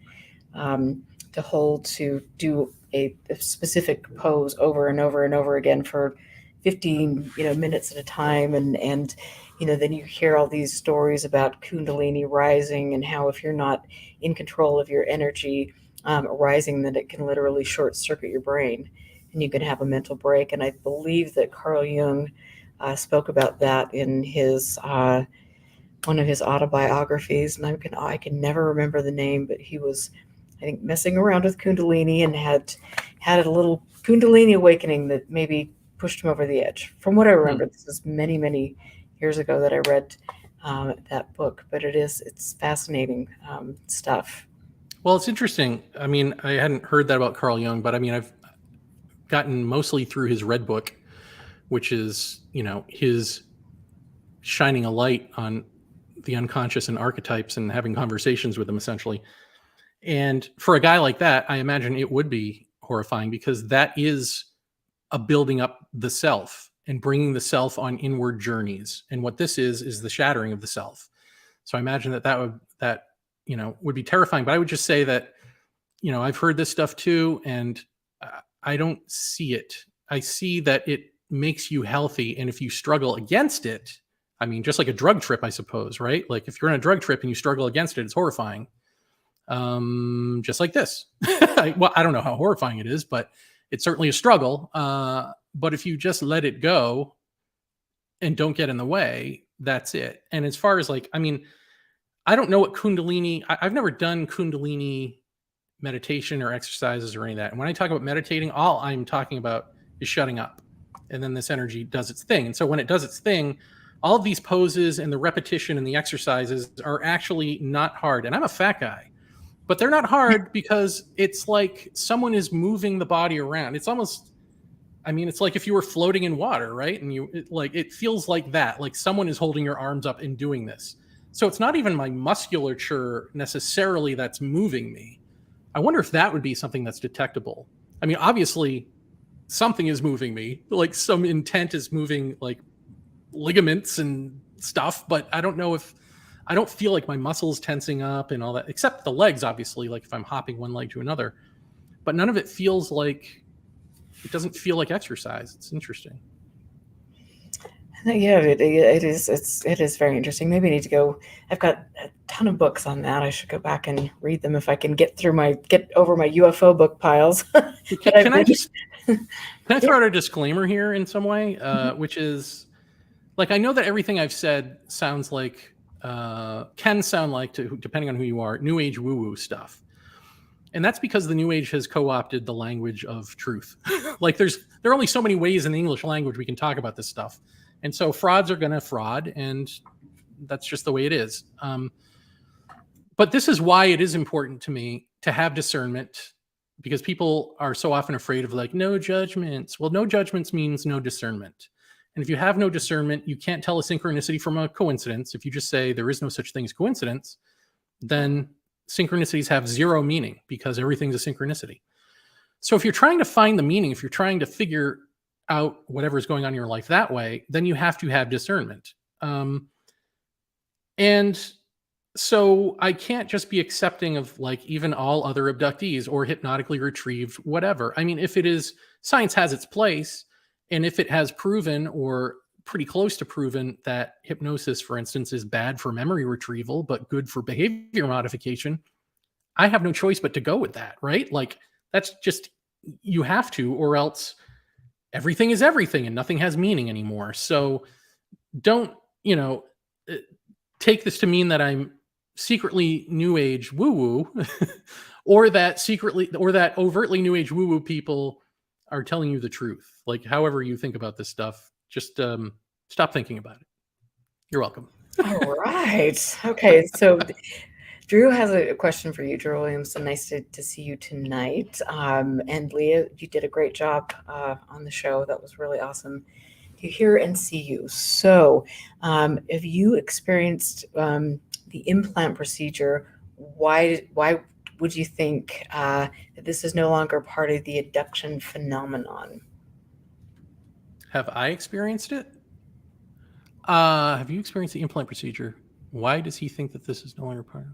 to do a specific pose over and over and over again for 15 minutes at a time. And then you hear all these stories about Kundalini rising, and how if you're not in control of your energy rising, then it can literally short circuit your brain and you can have a mental break. And I believe that Carl Jung spoke about that in his one of his autobiographies, and I can never remember the name, but he was, I think, messing around with Kundalini and had a little Kundalini awakening that maybe pushed him over the edge. From what I remember, this is many, many years ago that I read that book, but it's fascinating stuff. Well, it's interesting. I mean, I hadn't heard that about Carl Jung, but I mean, I've gotten mostly through his Red Book, which is, his shining a light on the unconscious and archetypes and having conversations with them, essentially. And for a guy like that, I imagine it would be horrifying, because that is a building up the self and bringing the self on inward journeys. And what this is the shattering of the self. So I imagine that would be terrifying. But I would just say that, I've heard this stuff too, and I don't see it. I see that it makes you healthy. And if you struggle against it, I mean, just like a drug trip, I suppose, right? Like if you're on a drug trip and you struggle against it, it's horrifying. Just like this. I don't know how horrifying it is, but it's certainly a struggle. But if you just let it go and don't get in the way, that's it. And as far as I don't know what Kundalini, I've never done Kundalini meditation or exercises or any of that. And when I talk about meditating, all I'm talking about is shutting up. And then this energy does its thing. And so when it does its thing, all of these poses and the repetition and the exercises are actually not hard. And I'm a fat guy, but they're not hard because it's like someone is moving the body around. It's almost, it's like if you were floating in water, right? And it feels like that, like someone is holding your arms up and doing this. So it's not even my musculature necessarily that's moving me. I wonder if that would be something that's detectable. I mean, obviously something is moving me, like some intent is moving, like ligaments and stuff, but I don't feel like my muscles tensing up and all that, except the legs, obviously, like if I'm hopping one leg to another, but none of it doesn't feel like exercise. It's interesting. Yeah, it is very interesting. Maybe I need to go. I've got a ton of books on that. I should go back and read them if I can get over my UFO book piles. Can I throw out a disclaimer here in some way, which is, like, I know that everything I've said sounds like, can sound like, depending on who you are, New Age woo-woo stuff. And that's because the New Age has co-opted the language of truth. Like there are only so many ways in the English language we can talk about this stuff. And so frauds are going to fraud, and that's just the way it is. But this is why it is important to me to have discernment, because people are so often afraid of no judgments. Well, no judgments means no discernment. And if you have no discernment, you can't tell a synchronicity from a coincidence. If you just say there is no such thing as coincidence, then synchronicities have zero meaning, because everything's a synchronicity. So if you're trying to find the meaning, if you're trying to figure out whatever's going on in your life that way, then you have to have discernment. And so I can't just be accepting of even all other abductees or hypnotically retrieved whatever. I mean, if it is, science has its place, and if it has proven or pretty close to proven that hypnosis, for instance, is bad for memory retrieval, but good for behavior modification, I have no choice but to go with that, right? Like, that's just, you have to, or else everything is everything and nothing has meaning anymore. So don't, uh, take this to mean that I'm secretly new age woo woo, or that overtly new age woo woo people are telling you the truth. Like, however you think about this stuff, just stop thinking about it. You're welcome. All right. Okay. So Drew has a question for you, Drew Williamson. Nice to see you tonight. And Leah, you did a great job on the show. That was really awesome to hear and see you. So, if you experienced the implant procedure, why would you think that this is no longer part of the abduction phenomenon? Have I experienced it? Have you experienced the implant procedure? Why does he think that this is no longer part of?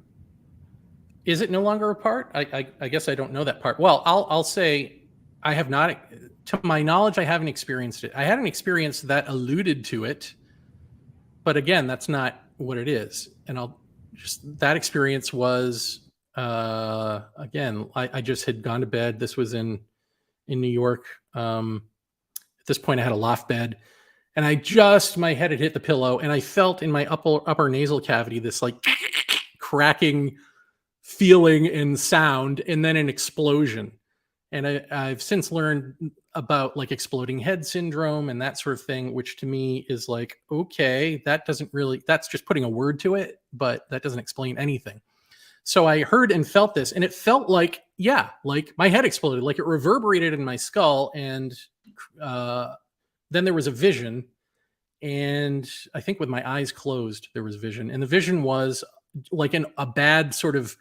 Is it no longer a part? I guess I don't know that part. Well, I'll say I have not, to my knowledge, I haven't experienced it. I had an experience that alluded to it, but again, that's not what it is. And that experience was, again, I just had gone to bed. This was in New York. At this point, I had a loft bed, and my head had hit the pillow, and I felt in my upper nasal cavity this like cracking feeling and sound, and then an explosion. And I've since learned about like exploding head syndrome and that sort of thing, which to me is like, okay, that's just putting a word to it, but that doesn't explain anything. So I heard and felt this, and it felt like, yeah, like my head exploded, like it reverberated in my skull. And then there was a vision. And I think with my eyes closed, there was vision. And the vision was like a bad sort of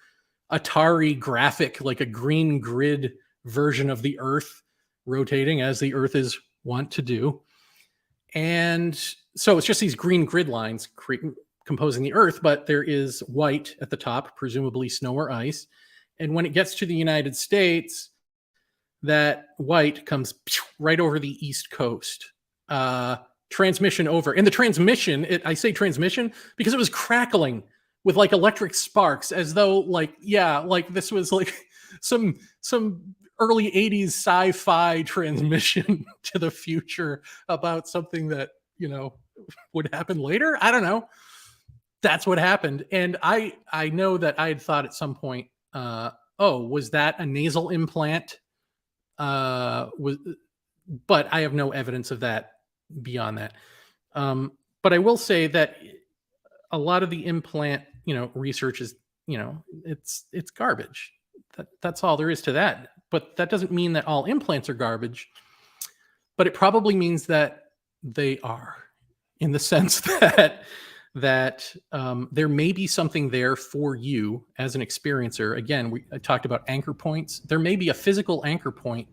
Atari graphic, like a green grid version of the Earth rotating as the Earth is wont to do. And so it's just these green grid lines composing the Earth, but there is white at the top, presumably snow or ice. And when it gets to the United States, that white comes right over the East Coast. Transmission over. And the transmission, I say transmission because it was crackling with like electric sparks, as though like, yeah, like this was like some early 80s sci-fi transmission to the future about something that, would happen later. I don't know. That's what happened. And I know that I had thought at some point, was that a nasal implant? But I have no evidence of that beyond that. But I will say that a lot of the implant, research is, it's garbage. That's all there is to that. But that doesn't mean that all implants are garbage. But it probably means that they are, in the sense that there may be something there for you as an experiencer. Again, I talked about anchor points. There may be a physical anchor point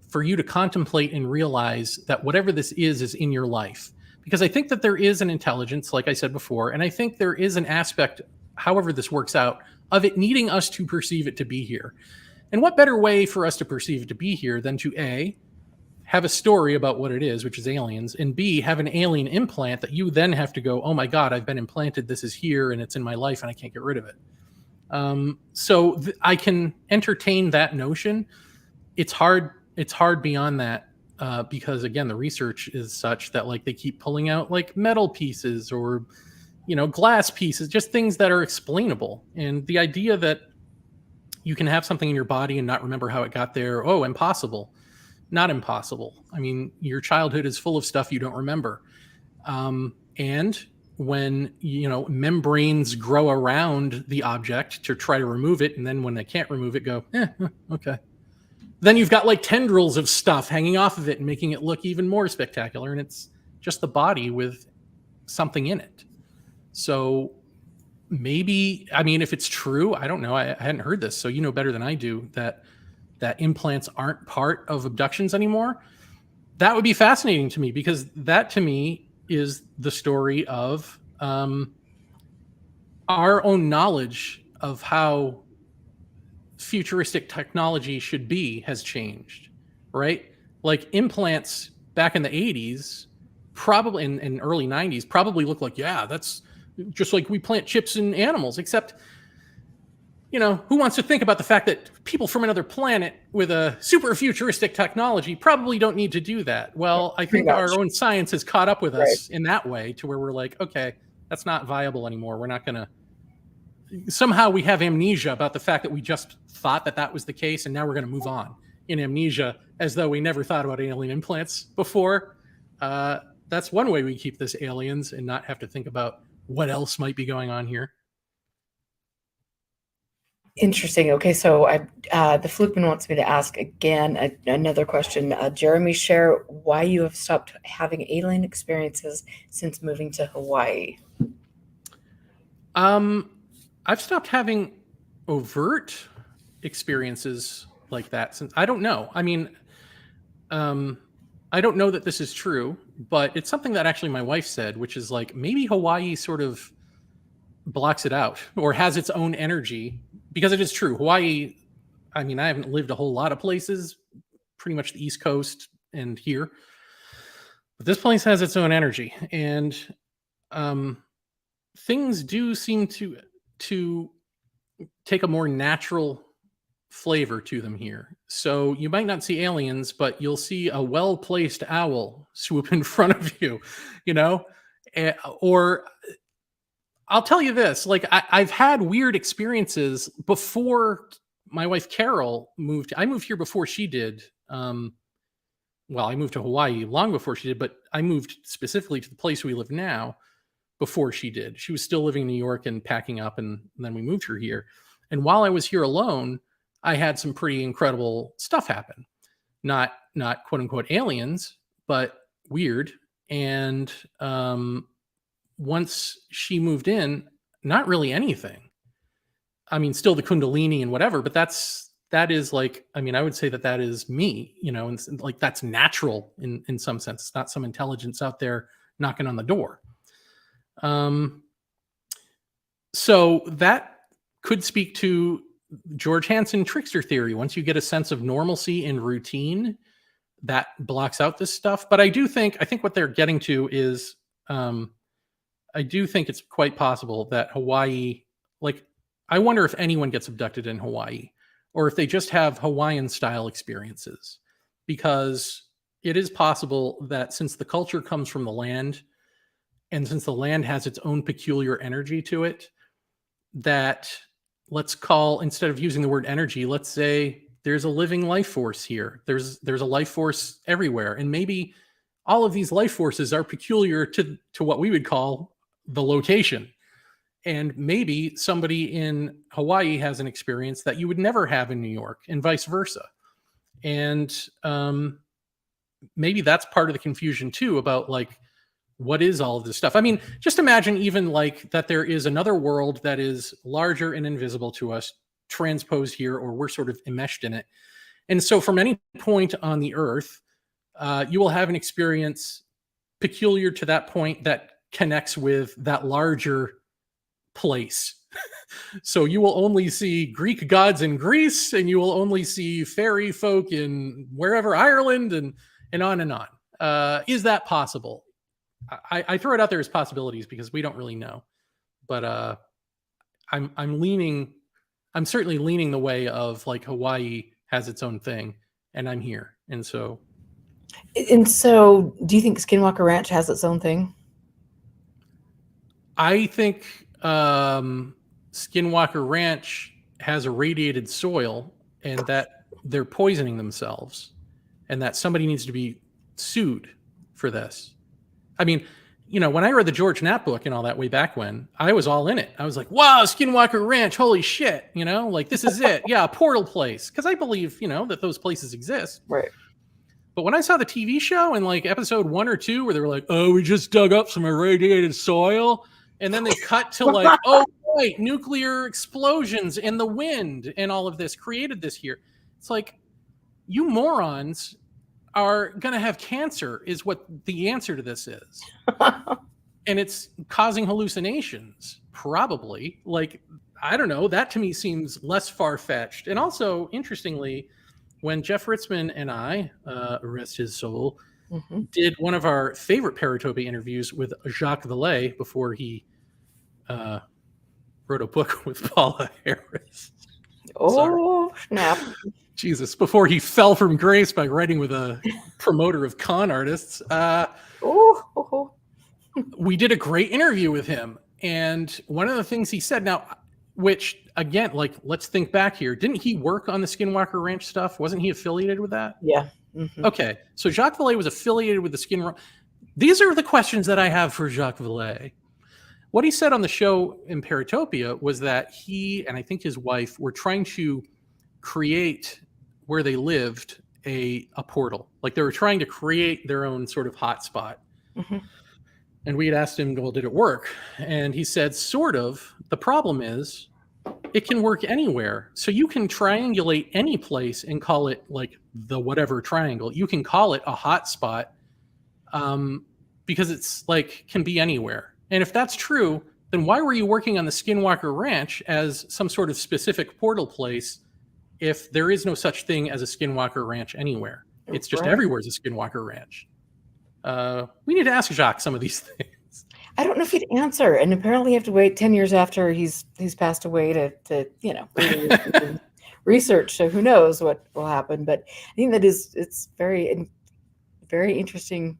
for you to contemplate and realize that whatever this is in your life. Because I think that there is an intelligence, like I said before, and I think there is an aspect, however this works out, of it needing us to perceive it to be here. And what better way for us to perceive it to be here than to A, have a story about what it is, which is aliens, and B, have an alien implant that you then have to go, oh my God, I've been implanted, this is here, and it's in my life, and I can't get rid of it. So I can entertain that notion. It's hard beyond that, because again, the research is such that like they keep pulling out like metal pieces or, glass pieces, just things that are explainable. And the idea that you can have something in your body and not remember how it got there, oh, impossible. Not impossible. I mean, your childhood is full of stuff you don't remember. And when, membranes grow around the object to try to remove it, and then when they can't remove it, go, okay. Then you've got like tendrils of stuff hanging off of it and making it look even more spectacular. And it's just the body with something in it. So maybe, I mean, if it's true, I don't know. I hadn't heard this. So you know better than I do that implants aren't part of abductions anymore. That would be fascinating to me, because that to me is the story of our own knowledge of how futuristic technology should be has changed, right? Like implants back in the 80s probably in early 90s probably looked like, yeah, that's just like we plant chips in animals, except, who wants to think about the fact that people from another planet with a super futuristic technology probably don't need to do that? Well, I Pretty think our much. own science has caught up with Right. us in that way to where we're like, okay, that's not viable anymore. We're not going to, somehow we have amnesia about the fact that we just thought that that was the case, and now we're going to move on in amnesia as though we never thought about alien implants before. That's one way we keep this aliens and not have to think about what else might be going on here. Interesting. Okay, so the Flukman wants me to ask again another question. Jeremy, share why you have stopped having alien experiences since moving to Hawaii. I've stopped having overt experiences like that since, I don't know. I mean, I don't know that this is true, but it's something that actually my wife said, which is like maybe Hawaii sort of blocks it out or has its own energy, because it is true. Hawaii, I mean, I haven't lived a whole lot of places, pretty much the East Coast and here, but this place has its own energy, and things do seem to take a more natural flavor to them here. So you might not see aliens, but you'll see a well-placed owl swoop in front of you, or I'll tell you this, like I've had weird experiences before my wife Carol moved. I moved here before she did. Well, I moved to Hawaii long before she did, but I moved specifically to the place we live now before she did. She was still living in New York and packing up, and then we moved her here. And while I was here alone, I had some pretty incredible stuff happen. Not quote unquote aliens, but weird. And once she moved in, not really anything. I mean, still the Kundalini and whatever, but that is like, I mean, I would say that is me, and like that's natural in some sense. It's not some intelligence out there knocking on the door. So that could speak to George Hansen trickster theory. Once you get a sense of normalcy and routine, that blocks out this stuff. But I think what they're getting to is, I do think it's quite possible that Hawaii, like, I wonder if anyone gets abducted in Hawaii or if they just have Hawaiian style experiences, because it is possible that since the culture comes from the land, and since the land has its own peculiar energy to it, that let's call, instead of using the word energy, let's say there's a living life force here. There's a life force everywhere. And maybe all of these life forces are peculiar to what we would call the location. And maybe somebody in Hawaii has an experience that you would never have in New York, and vice versa. And maybe that's part of the confusion too, about like, what is all of this stuff? I mean, just imagine even like that there is another world that is larger and invisible to us, transposed here, or we're sort of enmeshed in it. And so from any point on the earth, you will have an experience peculiar to that point that connects with that larger place. So you will only see Greek gods in Greece, and you will only see fairy folk in wherever, Ireland, and on and on. Is that possible? I throw it out there as possibilities because we don't really know, but I'm certainly leaning the way of like Hawaii has its own thing, and I'm here, and so. And so, do you think Skinwalker Ranch has its own thing? I think Skinwalker Ranch has irradiated soil, and that they're poisoning themselves, and that somebody needs to be sued for this. I mean, when I read the George Knapp book and all that way back when, I was all in it. I was like, wow, Skinwalker Ranch, holy shit, like this is it. Yeah, a portal place. Because I believe, that those places exist. Right. But when I saw the TV show in like episode 1 or 2 where they were like, oh, we just dug up some irradiated soil, and then they cut to like, oh, right, nuclear explosions and the wind and all of this created this here. It's like, you morons are going to have cancer is what the answer to this is. And it's causing hallucinations, probably. Like, I don't know. That to me seems less far-fetched. And also, interestingly, when Jeff Ritzman and I, rest his soul, did one of our favorite Paratopia interviews with Jacques Vallée before he wrote a book with Paula Harris. Oh, snap. Jesus, before he fell from grace by writing with a promoter of con artists. We did a great interview with him. And one of the things he said, now, which again, like, let's think back here. Didn't he work on the Skinwalker Ranch stuff? Wasn't he affiliated with that? Yeah. Okay. So Jacques Vallée was affiliated with the Skin. These are the questions that I have for Jacques Vallée. What he said on the show in Paratopia was that he and I think his wife were trying to create where they lived a portal. Like they were trying to create their own sort of hotspot. And we had asked him, well, did it work? And he said, sort of. The problem is it can work anywhere. So you can triangulate any place and call it like the whatever triangle. You can call it a hotspot because it's like can be anywhere. And if that's true, then why were you working on the Skinwalker Ranch as some sort of specific portal place if there is no such thing as a Skinwalker Ranch anywhere? It's just everywhere is a Skinwalker Ranch. We need to ask Jacques some of these things. I don't know if he'd answer, and apparently you have to wait 10 years after he's passed away to research. So who knows what will happen? But I think that it's very interesting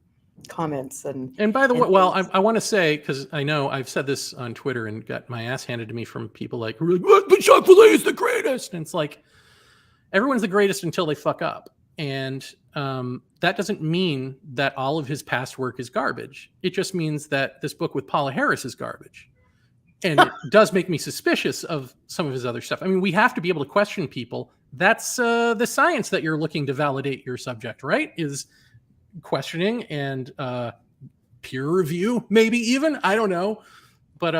comments. And by the way, well, I want to say, because I know I've said this on Twitter and got my ass handed to me from people like, but Jacques Vallée is the greatest. And it's like, everyone's the greatest until they fuck up. And that doesn't mean that all of his past work is garbage. It just means that this book with Paula Harris is garbage. And it does make me suspicious of some of his other stuff. I mean, we have to be able to question people. That's the science that you're looking to validate your subject, right? Is questioning and peer review, maybe even. I don't know. But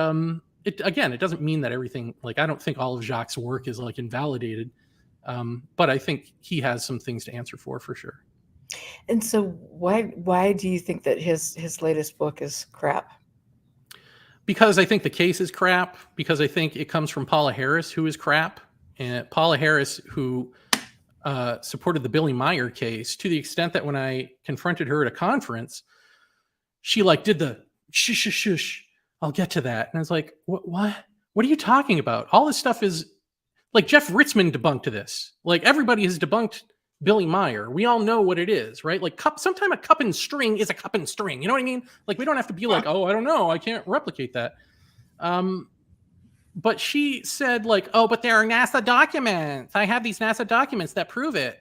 it doesn't mean that everything, like, I don't think all of Jacques' work is like invalidated. But I think he has some things to answer for sure. And so why do you think that his latest book is crap? Because I think the case is crap, because I think it comes from Paula Harris, who is crap. And Paula Harris, who supported the Billy Meyer case to the extent that when I confronted her at a conference, she like did the shush, I'll get to that. And I was like, what are you talking about? All this stuff is like Jeff Ritzmann debunked this. Like everybody has debunked Billy Meyer. We all know what it is, right? Like sometime a cup and string is a cup and string. You know what I mean? Like we don't have to be like, oh, I don't know, I can't replicate that. But she said like, oh, but there are NASA documents. I have these NASA documents that prove it.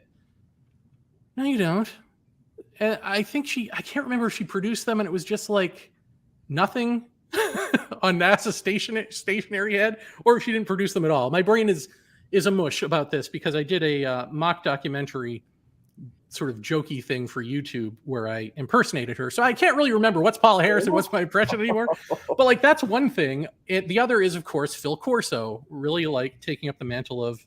No, you don't. And I think I can't remember if she produced them and it was just like nothing on NASA stationary head, or if she didn't produce them at all. My brain is a mush about this because I did a mock documentary sort of jokey thing for YouTube where I impersonated her. So I can't really remember what's Paula Harris and what's my impression anymore. But like, that's one thing. The other is, of course, Phil Corso, really like taking up the mantle of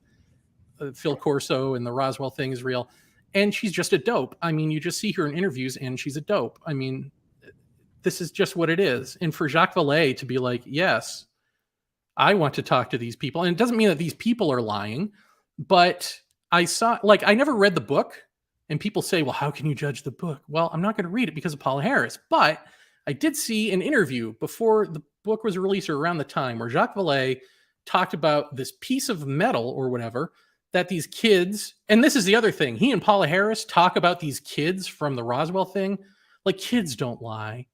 Phil Corso and the Roswell thing is real. And she's just a dope. I mean, you just see her in interviews and she's a dope. I mean, this is just what it is. And for Jacques Vallée to be like, yes, I want to talk to these people. And it doesn't mean that these people are lying, but I never read the book, and people say, well, how can you judge the book? Well, I'm not going to read it because of Paula Harris, but I did see an interview before the book was released or around the time where Jacques Vallée talked about this piece of metal or whatever that these kids, and this is the other thing, he and Paula Harris talk about these kids from the Roswell thing. Like, kids don't lie.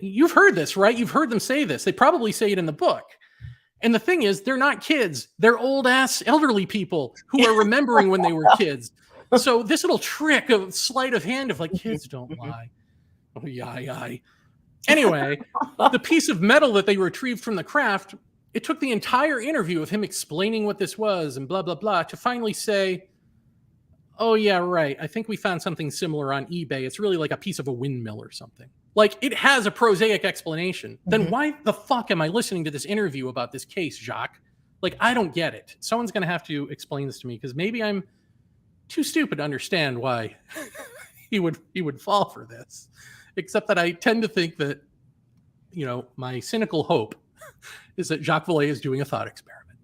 You've heard this, right? You've heard them say this. They probably say it in the book. And the thing is, they're not kids. They're old-ass elderly people who are remembering when they were kids. So this little trick of sleight of hand of like, kids don't lie. Oh, yeah. Anyway, the piece of metal that they retrieved from the craft, it took the entire interview of him explaining what this was and blah, blah, blah, to finally say, oh, yeah, right. I think we found something similar on eBay. It's really like a piece of a windmill or something. Like, it has a prosaic explanation. Then why the fuck am I listening to this interview about this case, Jacques? Like, I don't get it. Someone's going to have to explain this to me, because maybe I'm too stupid to understand why he would fall for this. Except that I tend to think that, my cynical hope is that Jacques Vallée is doing a thought experiment.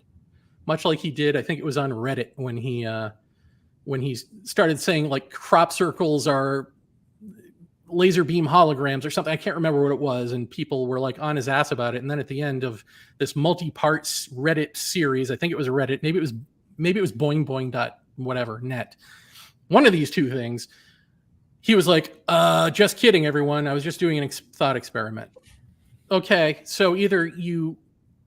Much like he did, I think it was on Reddit when he started saying like crop circles are laser beam holograms or something. I can't remember what it was. And people were like on his ass about it. And then at the end of this multi-parts Reddit series, I think it was a Reddit, maybe it was boing boing dot whatever net. One of these two things, he was like, just kidding, everyone. I was just doing a thought experiment. Okay, so either you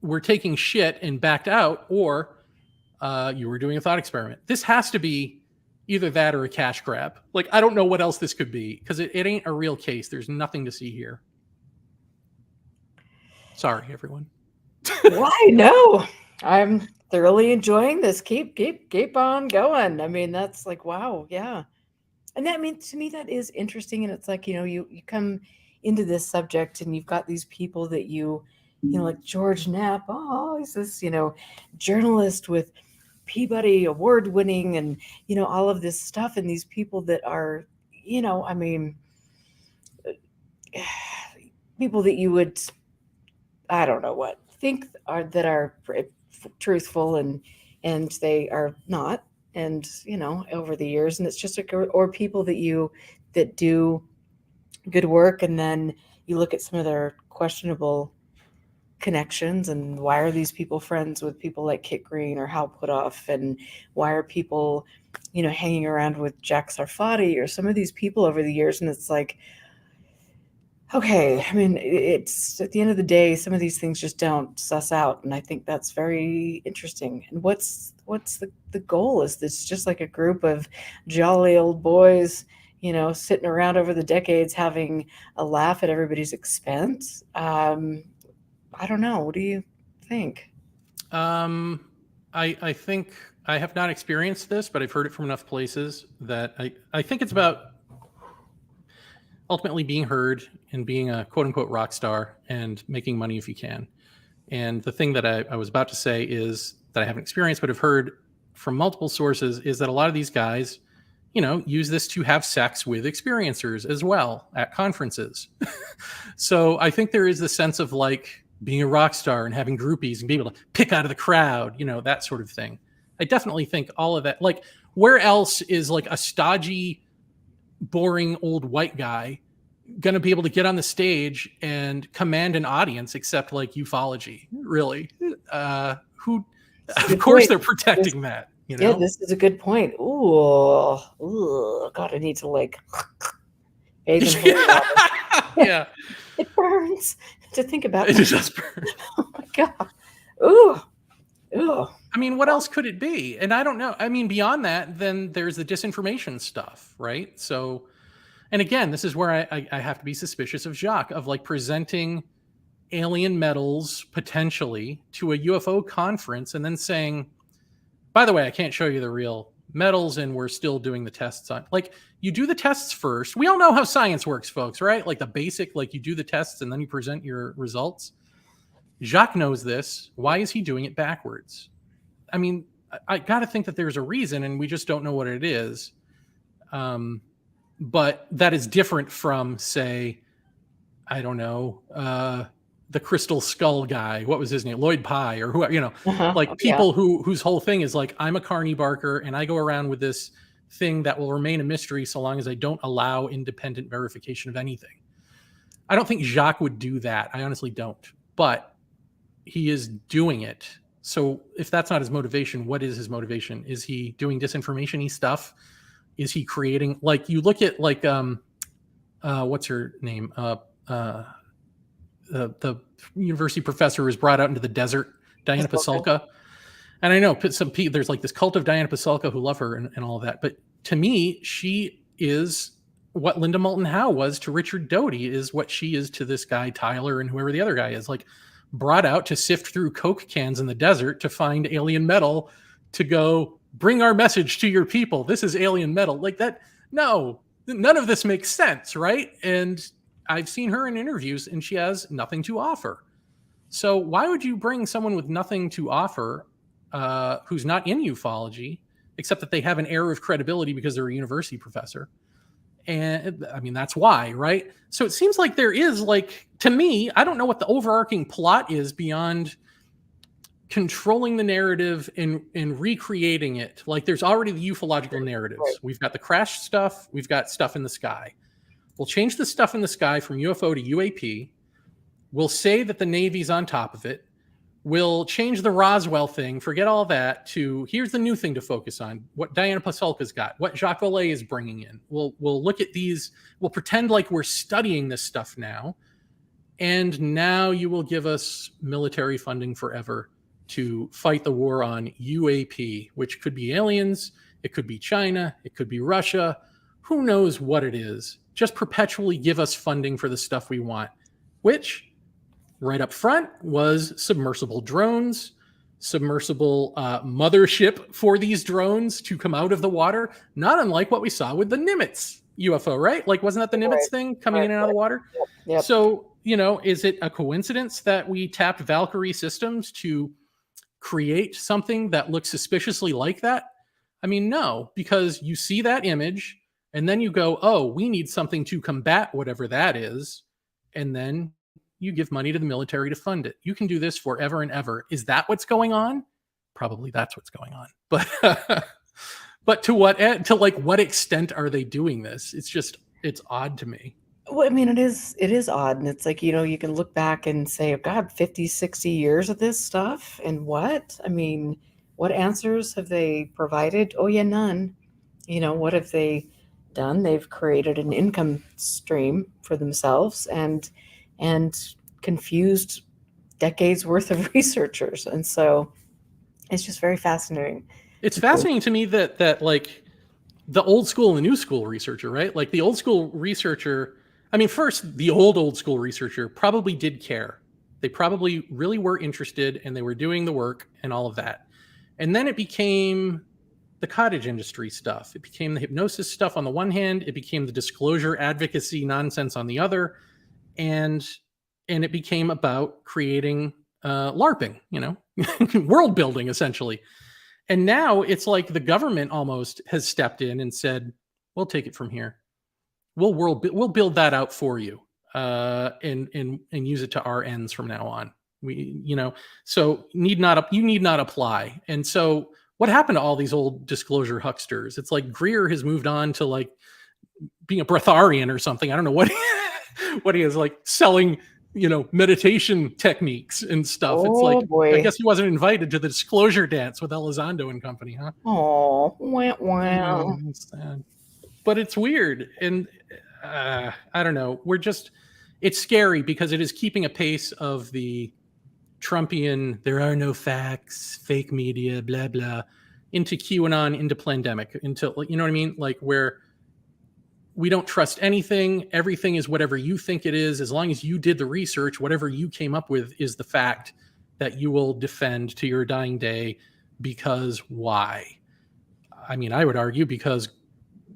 were taking shit and backed out, or you were doing a thought experiment. This has to be either that or a cash grab. Like, I don't know what else this could be, because it ain't a real case. There's nothing to see here. Sorry, everyone. Why? No, I'm thoroughly enjoying this. Keep on going. I mean, that's like, wow, yeah. And that, I mean, to me, that is interesting. And it's like, you come into this subject and you've got these people that like George Knapp. Oh, he's this, journalist with Peabody award winning and, all of this stuff. And these people that are, I mean, people that you would, I don't know what, think are truthful and they are not. And, over the years, and it's just or people that do good work. And then you look at some of their questionable connections, and why are these people friends with people like Kit Green or Hal Puthoff, and why are people hanging around with Jack Sarfati or some of these people over the years. And it's like, okay, I mean, it's at the end of the day, some of these things just don't suss out, and I think that's very interesting. And what's the goal? Is this just like a group of jolly old boys sitting around over the decades having a laugh at everybody's expense? I don't know. What do you think? I think I have not experienced this, but I've heard it from enough places that I think it's about ultimately being heard and being a quote unquote rock star and making money if you can. And the thing that I was about to say is that I haven't experienced, but have heard from multiple sources, is that a lot of these guys, use this to have sex with experiencers as well at conferences. So I think there is the sense of like being a rock star and having groupies and being able to pick out of the crowd, that sort of thing. I definitely think all of that, like, where else is like a stodgy, boring old white guy going to be able to get on the stage and command an audience except like ufology? Really? Of course they're protecting that. Yeah, this is a good point. Ooh, God, I need to like bathe in holy water. Yeah. It burns to think about. It just burns. Oh my God. Ooh. I mean, what else could it be? And I don't know. I mean, beyond that, then there's the disinformation stuff, right? So, and again, this is where I have to be suspicious of Jacques, of like presenting alien medals potentially to a UFO conference and then saying, by the way, I can't show you the real medals and we're still doing the tests on, like, you do the tests first. We all know how science works, folks, right? Like the basic, like you do the tests and then you present your results. Jacques knows this. Why is he doing it backwards? I mean, I got to think that there's a reason and we just don't know what it is. But that is different from, say, I don't know, the Crystal Skull guy. What was his name? Lloyd Pye, or who, like people whose whole thing is like, I'm a carny barker and I go around with this thing that will remain a mystery so long as I don't allow independent verification of anything. I don't think Jacques would do that. I honestly don't. But he is doing it. So if that's not his motivation, what is his motivation? Is he doing disinformation-y stuff? Is he creating, like, you look at like what's her name? The university professor was brought out into the desert, Diana Pasulka. And I know some people, there's like this cult of Diana Pasulka who love her and all of that. But to me, she is what Linda Moulton Howe was to Richard Doty, is what she is to this guy, Tyler, and whoever the other guy is, like brought out to sift through Coke cans in the desert to find alien metal to go bring our message to your people. This is alien metal. Like that. No, none of this makes sense. Right. And I've seen her in interviews and she has nothing to offer. So why would you bring someone with nothing to offer, who's not in ufology, except that they have an air of credibility because they're a university professor? And I mean, that's why, right? So it seems like there is, like, to me, I don't know what the overarching plot is beyond controlling the narrative and recreating it. Like, there's already the ufological narratives. Right. We've got the crash stuff. We've got stuff in the sky. We'll change the stuff in the sky from UFO to UAP. We'll say that the Navy's on top of it. We'll change the Roswell thing, forget all that, to here's the new thing to focus on, what Diana Pasulka's got, what Jacques Vallée is bringing in. We'll look at these, we'll pretend like we're studying this stuff now, and now you will give us military funding forever to fight the war on UAP, which could be aliens, it could be China, it could be Russia, who knows what it is. Just perpetually give us funding for the stuff we want, which right up front was submersible drones, submersible mothership for these drones to come out of the water, not unlike what we saw with the Nimitz UFO, right? Like, wasn't that the Nimitz thing coming in and out of the water? Yep. So, is it a coincidence that we tapped Valkyrie Systems to create something that looks suspiciously like that? I mean, no, because you see that image and then you go, oh, we need something to combat whatever that is. And then you give money to the military to fund it. You can do this forever and ever. Is that what's going on? Probably that's what's going on. But to what extent are they doing this? It's odd to me. Well, I mean, it is odd. And it's like, you can look back and say, oh God, 50, 60 years of this stuff. And what? I mean, what answers have they provided? Oh yeah, none. What have they done? They've created an income stream for themselves and confused decades worth of researchers. And so it's just very fascinating. It's fascinating to me that like the old school and the new school researcher, right? Like the old school researcher, I mean, first, the old school researcher probably did care. They probably really were interested and they were doing the work and all of that. And then it became the cottage industry stuff. It became the hypnosis stuff on the one hand. It became the disclosure advocacy nonsense on the other. And it became about creating LARPing, world building essentially. And now it's like the government almost has stepped in and said, we'll take it from here. We'll build that out for you and use it to our ends from now on. So you need not apply. And so what happened to all these old disclosure hucksters? It's like Greer has moved on to like being a breatharian or something. I don't know what what he is, like selling, meditation techniques and stuff. It's like, boy. I guess he wasn't invited to the disclosure dance with Elizondo and company, huh? Oh, wow. It's sad. But it's weird. And I don't know. It's scary because it is keeping a pace of the Trumpian, there are no facts, fake media, blah, blah, into QAnon, into pandemic, into, you know what I mean? Like where we don't trust anything. Everything is whatever you think it is. As long as you did the research, whatever you came up with is the fact that you will defend to your dying day. Because why? I mean, I would argue because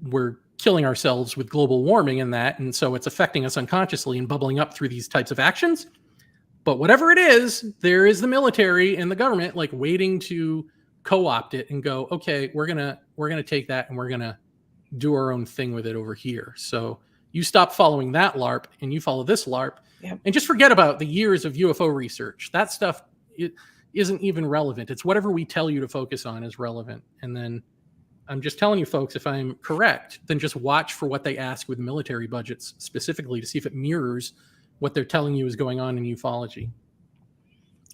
we're killing ourselves with global warming and that. And so it's affecting us unconsciously and bubbling up through these types of actions. But whatever it is, there is the military and the government like waiting to co-opt it and go, okay, we're gonna take that and we're gonna do our own thing with it over here. So you stop following that LARP and you follow this LARP. Yep. And just forget about the years of UFO research. That stuff isn't even relevant. It's whatever we tell you to focus on is relevant. And then I'm just telling you folks, if I'm correct, then just watch for what they ask with military budgets specifically to see if it mirrors what they're telling you is going on in ufology.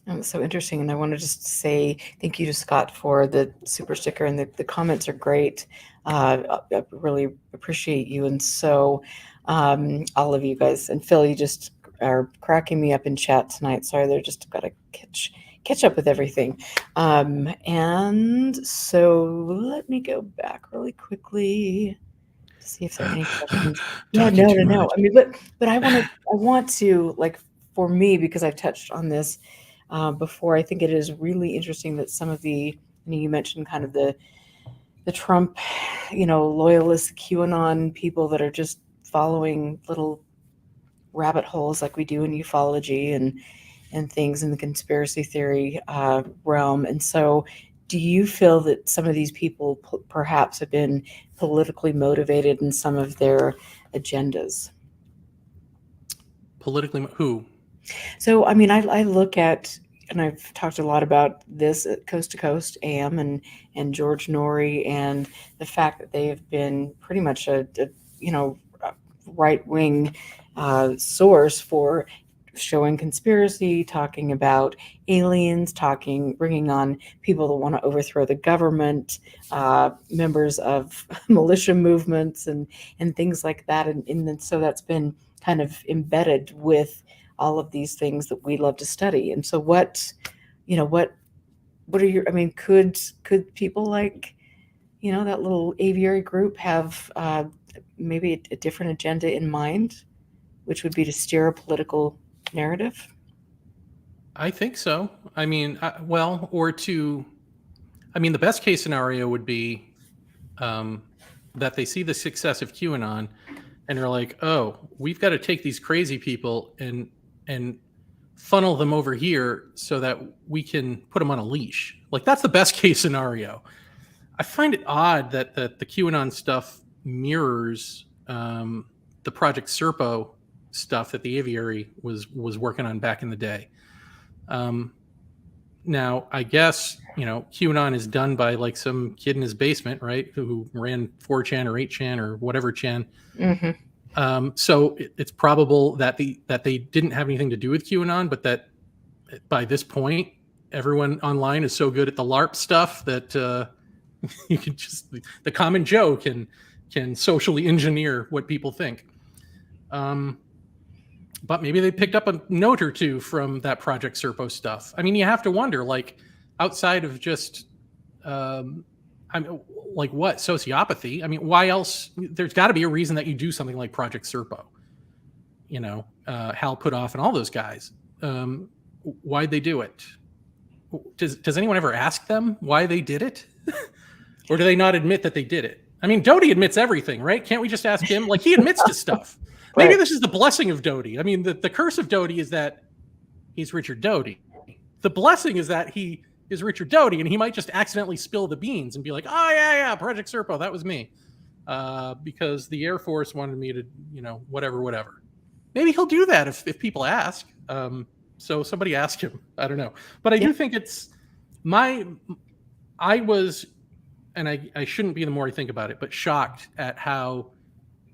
It's so interesting. And I want to just say thank you to Scott for the super sticker, and the comments are great. I really appreciate you. And so all of you guys, and Phil, you just are cracking me up in chat tonight. Sorry, they're just got to catch up with everything. And so let me go back really quickly to see if there are any questions. No. I mean, but I want to, like, for me, because I've touched on this before, I think it is really interesting that some of the, you mentioned kind of the Trump, loyalist QAnon people that are just following little rabbit holes like we do in ufology and things in the conspiracy theory realm. And so do you feel that some of these people perhaps have been politically motivated in some of their agendas? Politically, who? So, I mean, I look at, and I've talked a lot about this at Coast to Coast AM and George Norrie, and the fact that they have been pretty much a right-wing source for showing conspiracy, talking about aliens, bringing on people that want to overthrow the government, members of militia movements, and things like that. And so that's been kind of embedded with all of these things that we love to study. And so what are your, I mean, could people like, that little aviary group have maybe a different agenda in mind, which would be to steer a political narrative? I think so. I mean, the best case scenario would be that they see the success of QAnon and are like, oh, we've got to take these crazy people and funnel them over here so that we can put them on a leash. Like, that's the best case scenario. I find it odd that the QAnon stuff mirrors the Project Serpo stuff that the Aviary was working on back in the day. Now, I guess, QAnon is done by like some kid in his basement, right, who ran 4chan or 8chan or whatever chan. Mm-hmm. So it's probable that they didn't have anything to do with QAnon, but that by this point, everyone online is so good at the LARP stuff that you can just, the common Joe can socially engineer what people think. But maybe they picked up a note or two from that Project Serpo stuff. I mean, you have to wonder, like, outside of just, like what, sociopathy? I mean, why else? There's got to be a reason that you do something like Project Serpo. Hal Puthoff and all those guys. Why'd they do it? Does anyone ever ask them why they did it? Or do they not admit that they did it? I mean, Doty admits everything, right? Can't we just ask him? Like, he admits to stuff. Maybe this is the blessing of Doty. I mean, the curse of Doty is that he's Richard Doty. The blessing is that he is Richard Doty, and he might just accidentally spill the beans and be like, oh, yeah, Project Serpo, that was me. Because the Air Force wanted me to, whatever. Maybe he'll do that if people ask. So somebody ask him. I don't know. But I do think it's I was, and I shouldn't be the more I think about it, but shocked at how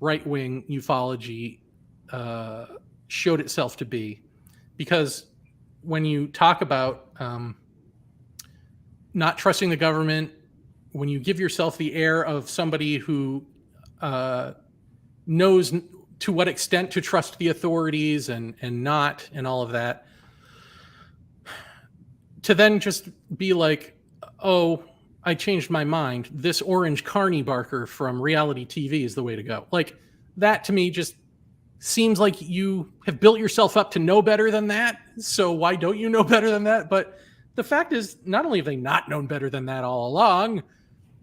right-wing ufology showed itself to be. Because when you talk about not trusting the government, when you give yourself the air of somebody who knows to what extent to trust the authorities and not, and all of that, to then just be like, oh, I changed my mind. This orange carny barker from reality TV is the way to go. Like, that to me just seems like you have built yourself up to know better than that. So why don't you know better than that? But the fact is, not only have they not known better than that all along,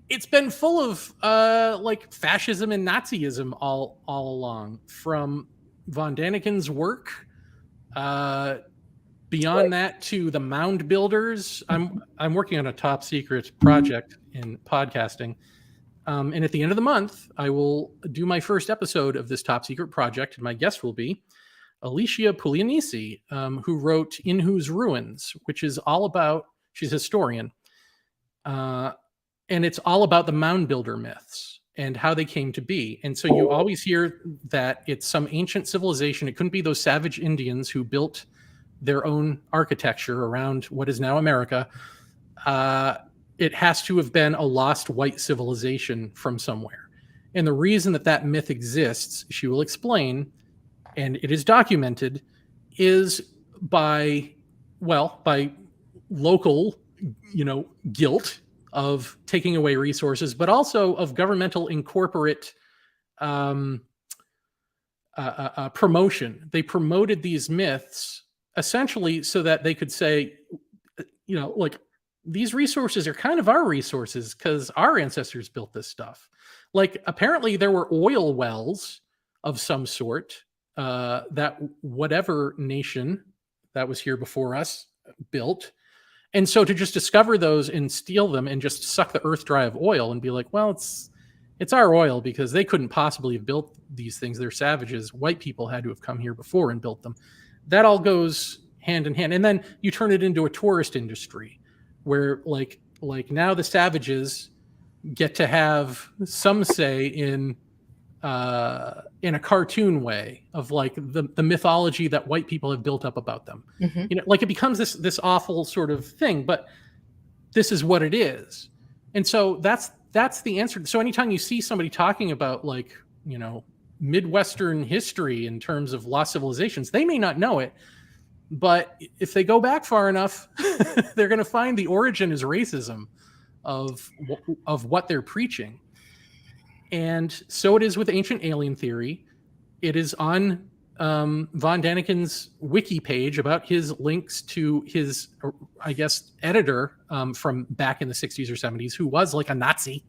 it's been full of like fascism and Nazism all along, from von Daniken's work, beyond that to the mound builders. I'm working on a top secret project in podcasting. And at the end of the month, I will do my first episode of this top secret project. And my guest will be Alicia Puglianesi, who wrote In Whose Ruins, which is all about, she's a historian. And it's all about the mound builder myths and how they came to be. And so you always hear that it's some ancient civilization. It couldn't be those savage Indians who built their own architecture around what is now America. It has to have been a lost white civilization from somewhere. And the reason that myth exists, she will explain, and it is documented, is by local, guilt of taking away resources, but also of governmental incorporate promotion. They promoted these myths essentially so that they could say, like, these resources are kind of our resources because our ancestors built this stuff. Like, apparently there were oil wells of some sort that whatever nation that was here before us built. And so to just discover those and steal them and just suck the earth dry of oil and be like, well, it's our oil because they couldn't possibly have built these things. They're savages. White people had to have come here before and built them. That all goes hand in hand. And then you turn it into a tourist industry where like now the savages get to have some say in in a cartoon way of like the mythology that white people have built up about them. Mm-hmm. You know, like it becomes this awful sort of thing, but this is what it is. And so that's the answer. So anytime you see somebody talking about like, you know, Midwestern history in terms of lost civilizations, they may not know it, but if they go back far enough, they're going to find the origin is racism of what they're preaching. And so it is with ancient alien theory. It is on von Daniken's wiki page about his links to his, I guess, editor from back in the 60s or 70s, who was like a Nazi.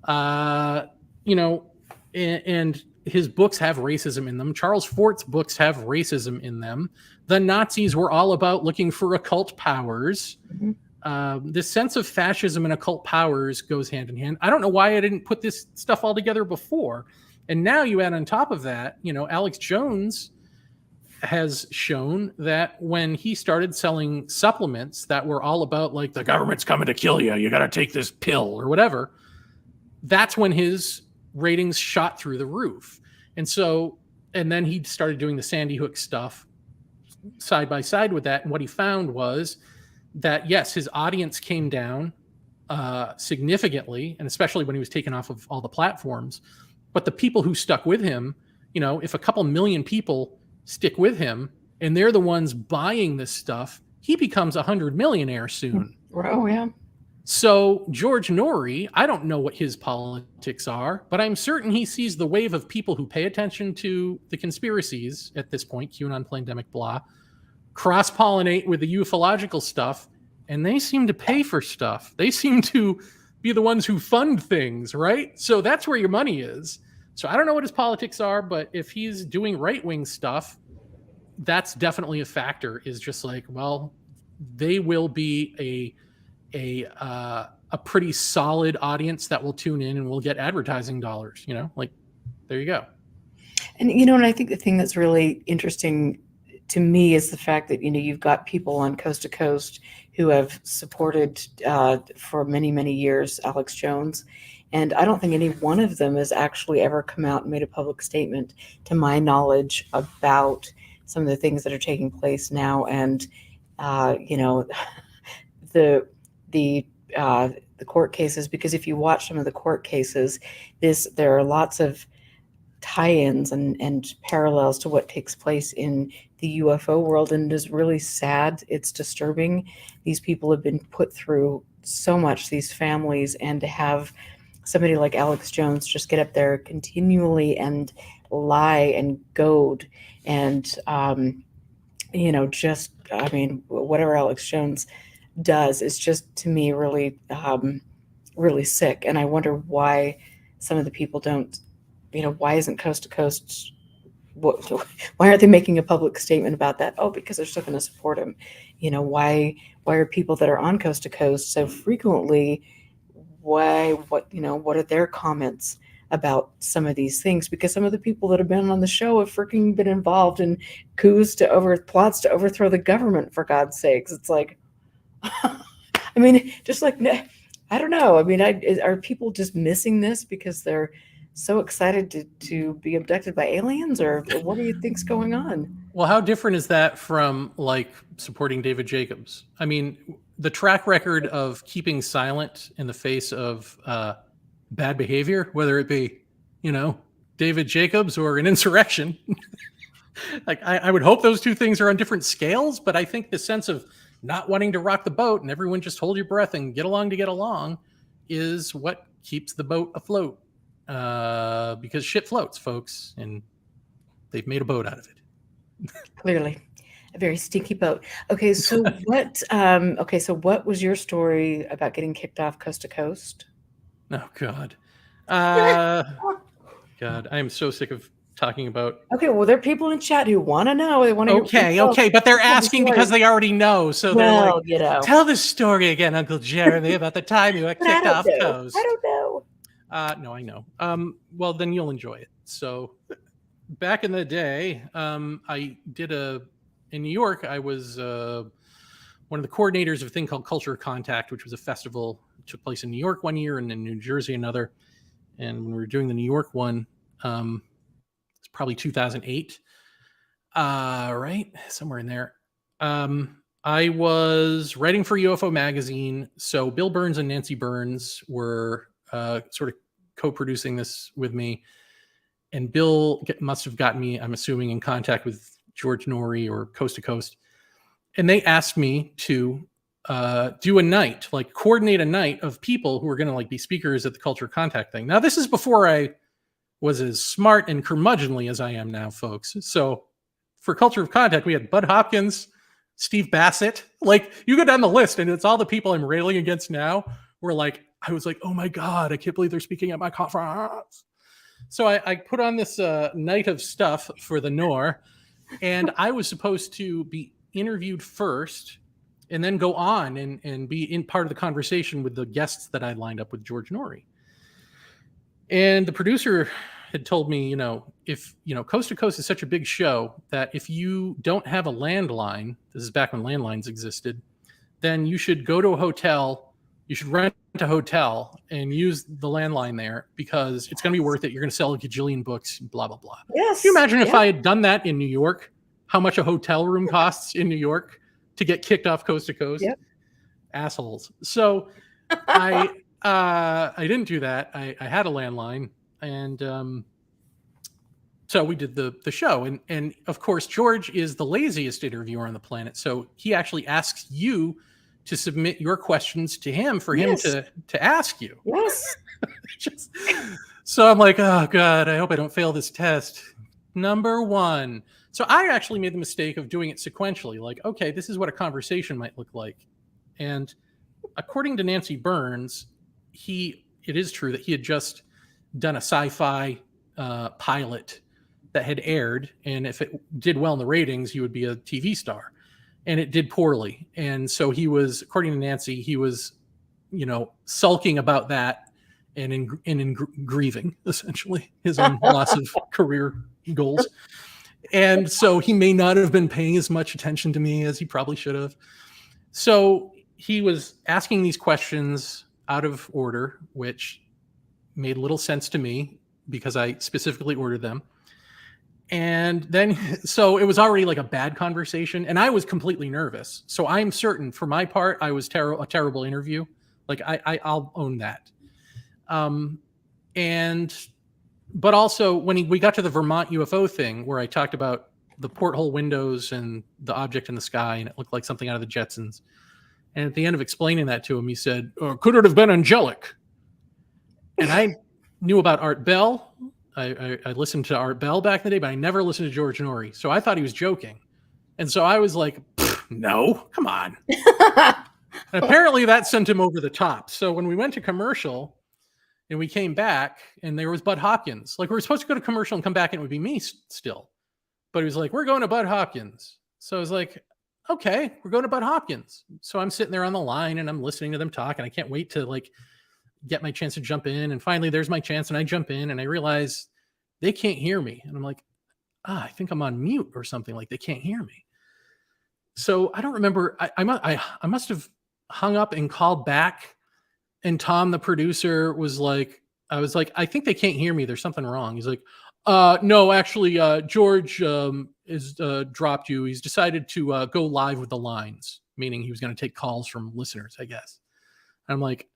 You know, and his books have racism in them. Charles Fort's books have racism in them. The Nazis were all about looking for occult powers. Mm-hmm. This sense of fascism and occult powers goes hand in hand. I don't know why I didn't put this stuff all together before. And now you add on top of that, you know, Alex Jones has shown that when he started selling supplements that were all about like the government's coming to kill you, you got to take this pill or whatever, that's when his ratings shot through the roof. And so, and then he started doing the Sandy Hook stuff side by side with that. And what he found was that, yes, his audience came down significantly, and especially when he was taken off of all the platforms. But the people who stuck with him, you know, if a couple million people stick with him and they're the ones buying this stuff, he becomes a 100 millionaire soon. Oh, yeah. So George Norrie, I don't know what his politics are, but I'm certain he sees the wave of people who pay attention to the conspiracies at this point, QAnon, pandemic, blah, cross-pollinate with the ufological stuff, and they seem to pay for stuff. They seem to be the ones who fund things, right? So that's where your money is. So I don't know what his politics are, but if he's doing right-wing stuff, that's definitely a factor, is just like, well, they will be a pretty solid audience that will tune in and will get advertising dollars, you know, like, there you go. And, you know, and I think the thing that's really interesting to me is the fact that, you know, you've got people on Coast to Coast who have supported for many, many years Alex Jones. And I don't think any one of them has actually ever come out and made a public statement, to my knowledge, about some of the things that are taking place now. And, you know, the court cases, because if you watch some of the court cases, there are lots of tie-ins and parallels to what takes place in the UFO world, and it is really sad. It's disturbing. These people have been put through so much, these families, and to have somebody like Alex Jones just get up there continually and lie and goad and you know, just, I mean, whatever Alex Jones does is just, to me, really really sick. And I wonder why some of the people don't, you know, why isn't Coast to Coast, why aren't they making a public statement about that? Oh, because they're still going to support him. You know, why are people that are on Coast to Coast so frequently, what are their comments about some of these things? Because some of the people that have been on the show have freaking been involved in plots to overthrow the government, for God's sakes. It's like, I mean, just like, I don't know. I mean, are people just missing this because they're so excited to be abducted by aliens, or what do you think's going on? Well, how different is that from like supporting David Jacobs? I mean, the track record of keeping silent in the face of bad behavior, whether it be, you know, David Jacobs or an insurrection. Like, I would hope those two things are on different scales, but I think the sense of not wanting to rock the boat and everyone just hold your breath and get along to get along is what keeps the boat afloat. Because shit floats, folks, and they've made a boat out of it. Clearly, a very stinky boat. Okay, so what was your story about getting kicked off Coast to Coast? Oh God, God, I am so sick of talking about. Okay, well, there are people in chat who want to know. They want to. Okay, but they're asking because they already know. So they're like, you know, tell the story again, Uncle Jeremy, about the time you got kicked off Coast. I don't know. No, I know. Well, then you'll enjoy it. So back in the day, I did in New York, I was one of the coordinators of a thing called Culture Contact, which was a festival that took place in New York one year and in New Jersey another. And when we were doing the New York one, It's probably 2008, right? Somewhere in there. I was writing for UFO magazine. So Bill Burns and Nancy Burns were sort of co-producing this with me. And Bill must have gotten me, I'm assuming, in contact with George Norrie or Coast to Coast. And they asked me to do a night, like coordinate a night of people who were going to like be speakers at the Culture Contact thing. Now, this is before I was as smart and curmudgeonly as I am now, folks. So for Culture of Contact, we had Bud Hopkins, Steve Bassett. Like, you go down the list and it's all the people I'm railing against now. Where like, I was like, oh my God, I can't believe they're speaking at my conference. So I put on this night of stuff for the NOR, and I was supposed to be interviewed first and then go on and be in part of the conversation with the guests that I lined up with George Norrie. And the producer had told me, if, Coast to Coast is such a big show that if you don't have a landline, this is back when landlines existed, then you should go to a hotel. You should rent a hotel and use the landline there because it's going to be worth it. You're going to sell a gajillion books, blah, blah, blah. Yes. Can you imagine if I had done that in New York, how much a hotel room costs in New York to get kicked off Coast to Coast? Yep. Assholes. So I didn't do that. I had a landline, and so we did the show. And of course, George is the laziest interviewer on the planet. So he actually asks you to submit your questions to him for him to ask you. Yes. So I'm like, oh God, I hope I don't fail this test. Number one. So I actually made the mistake of doing it sequentially. Like, okay, this is what a conversation might look like. And according to Nancy Burns, it is true that he had just done a sci-fi pilot that had aired. And if it did well in the ratings, he would be a TV star. And it did poorly. And so he was, according to Nancy, he was, sulking about that and in grieving, essentially, his own loss of career goals. And so he may not have been paying as much attention to me as he probably should have. So he was asking these questions out of order, which made little sense to me because I specifically ordered them. And then, so it was already like a bad conversation, and I was completely nervous. So I'm certain, for my part, I was a terrible interview. Like I'll own that. But also when we got to the Vermont UFO thing, where I talked about the porthole windows and the object in the sky, and it looked like something out of the Jetsons. And at the end of explaining that to him, he said, "Could it have been angelic?" And I knew about Art Bell. I listened to Art Bell back in the day, but I never listened to George Norrie. So I thought he was joking. And so I was like, no, come on. And apparently that sent him over the top. So when we went to commercial and we came back and there was Bud Hopkins, like we were supposed to go to commercial and come back and it would be me still. But he was like, we're going to Bud Hopkins. So I was like, okay, we're going to Bud Hopkins. So I'm sitting there on the line and I'm listening to them talk and I can't wait to like get my chance to jump in. And finally there's my chance and I jump in and I realize they can't hear me. And I'm like, I think I'm on mute or something, like they can't hear me. So I don't remember. I must have hung up and called back. And Tom, the producer, was like, I think they can't hear me. There's something wrong. He's like, no, actually, George has dropped you. He's decided to go live with the lines, meaning he was going to take calls from listeners, I guess. And I'm like,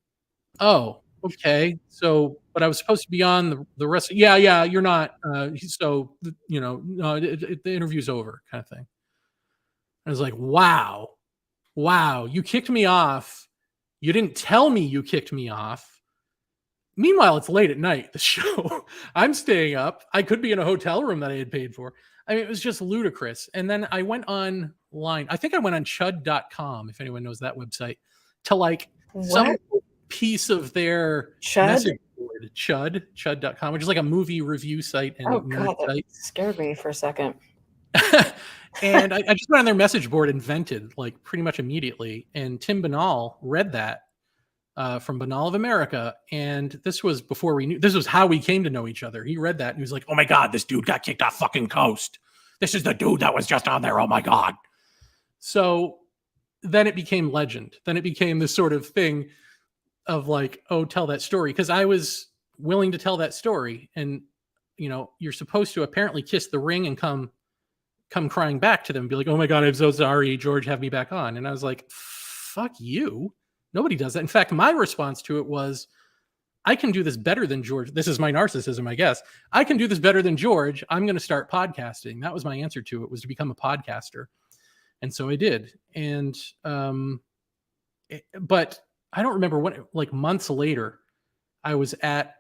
oh, okay. So, but I was supposed to be on the rest. Yeah, you're not. So, no, the interview's over, kind of thing. I was like, wow, you kicked me off. You didn't tell me you kicked me off. Meanwhile, it's late at night, the show. I'm staying up. I could be in a hotel room that I had paid for. I mean, it was just ludicrous. And then I went online. I think I went on chud.com, if anyone knows that website, to like some piece of their message board, chud.com, which is like a movie review site. And God, that scared me for a second. And I just went on their message board and vented like pretty much immediately. And Tim Banal read that from Banal of America. And this was before we knew, this was how we came to know each other. He read that and he was like, oh my God, this dude got kicked off fucking Coast. This is the dude that was just on there. Oh my God. So then it became legend. Then it became this sort of thing of like, oh, tell that story. Because I was willing to tell that story. And you're supposed to apparently kiss the ring and come crying back to them and be like, oh my God, I'm so sorry, George, have me back on. And I was like, fuck you. Nobody does that. In fact, my response to it was, I can do this better than George. This is my narcissism, I guess. I can do this better than George. I'm going to start podcasting. That was my answer to it, was to become a podcaster. And so I did. And, but I don't remember what, like months later, I was at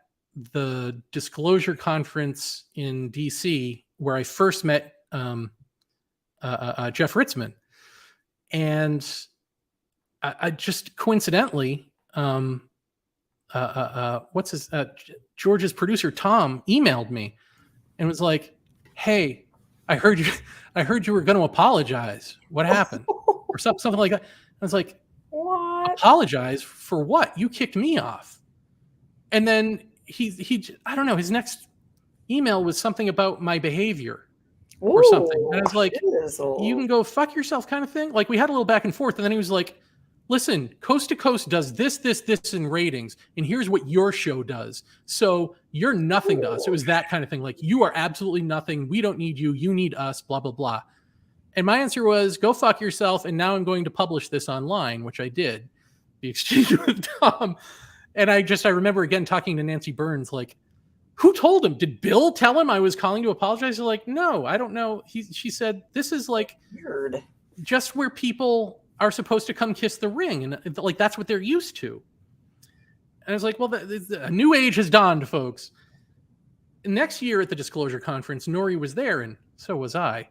the Disclosure Conference in DC where I first met Jeff Ritzmann. And I just coincidentally, George's producer, Tom, emailed me and was like, hey, I heard you were going to apologize. What happened? Or something like that. I was like, what? Apologize for what? You kicked me off. And then he I don't know, his next email was something about my behavior or something. And I was like, you can go fuck yourself kind of thing. Like, we had a little back and forth, and then he was like, listen, Coast to Coast does this in ratings, and here's what your show does. So you're nothing to us. It was that kind of thing. Like, you are absolutely nothing. We don't need you. You need us, blah, blah, blah. And my answer was, go fuck yourself. And now I'm going to publish this online, which I did, the exchange with Tom. And I remember again talking to Nancy Burns, like, who told him? Did Bill tell him I was calling to apologize? They're like, no, I don't know. She said, this is like weird. Just where people are supposed to come kiss the ring. And like, that's what they're used to. And I was like, well, a new age has dawned, folks. Next year at the Disclosure Conference, Nori was there, and so was I.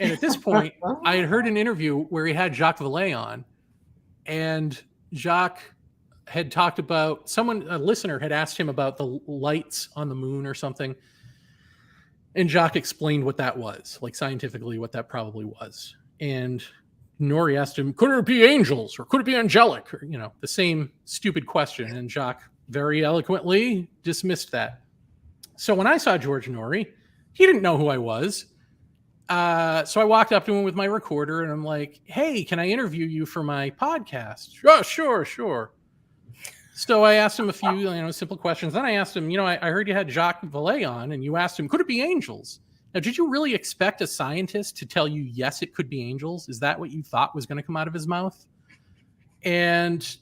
And at this point, I had heard an interview where he had Jacques Vallée on, and Jacques had talked about, a listener had asked him about the lights on the moon or something. And Jacques explained what that was, like scientifically what that probably was. And Nori asked him, could it be angels or could it be angelic? Or, the same stupid question. And Jacques very eloquently dismissed that. So when I saw George Nori, he didn't know who I was. So I walked up to him with my recorder and I'm like, hey, can I interview you for my podcast? Oh, sure. So I asked him a few, simple questions. Then I asked him, I heard you had Jacques Vallée on, and you asked him, could it be angels? Now, did you really expect a scientist to tell you, yes, it could be angels? Is that what you thought was going to come out of his mouth? And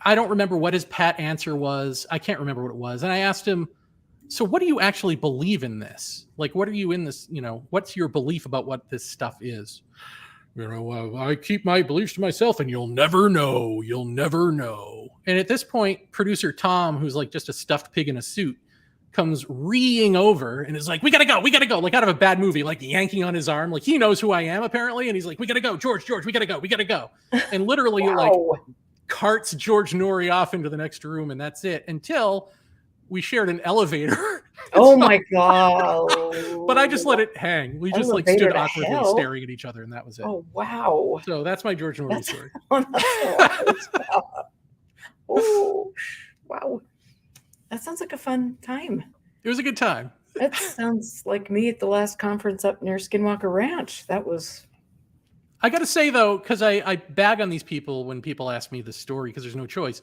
I don't remember what his pat answer was. I can't remember what it was. And I asked him, so what do you actually believe in this? Like, what are you in this, what's your belief about what this stuff is? I keep my beliefs to myself, and you'll never know. And at this point, producer Tom, who's like just a stuffed pig in a suit, comes reeing over and is like, we gotta go, like out of a bad movie, like yanking on his arm. Like, he knows who I am, apparently. And he's like, we gotta go, George, we gotta go. And literally like carts George Nori off into the next room, and that's it, until we shared an elevator. Oh my God. But I just let it hang. We just like stood awkwardly staring at each other, and that was it. Oh, wow. So that's my George Nori story. Oh, wow. That sounds like a fun time. It was a good time. That sounds like me at the last conference up near Skinwalker Ranch. That was... I got to say, though, because I bag on these people when people ask me this story, because there's no choice.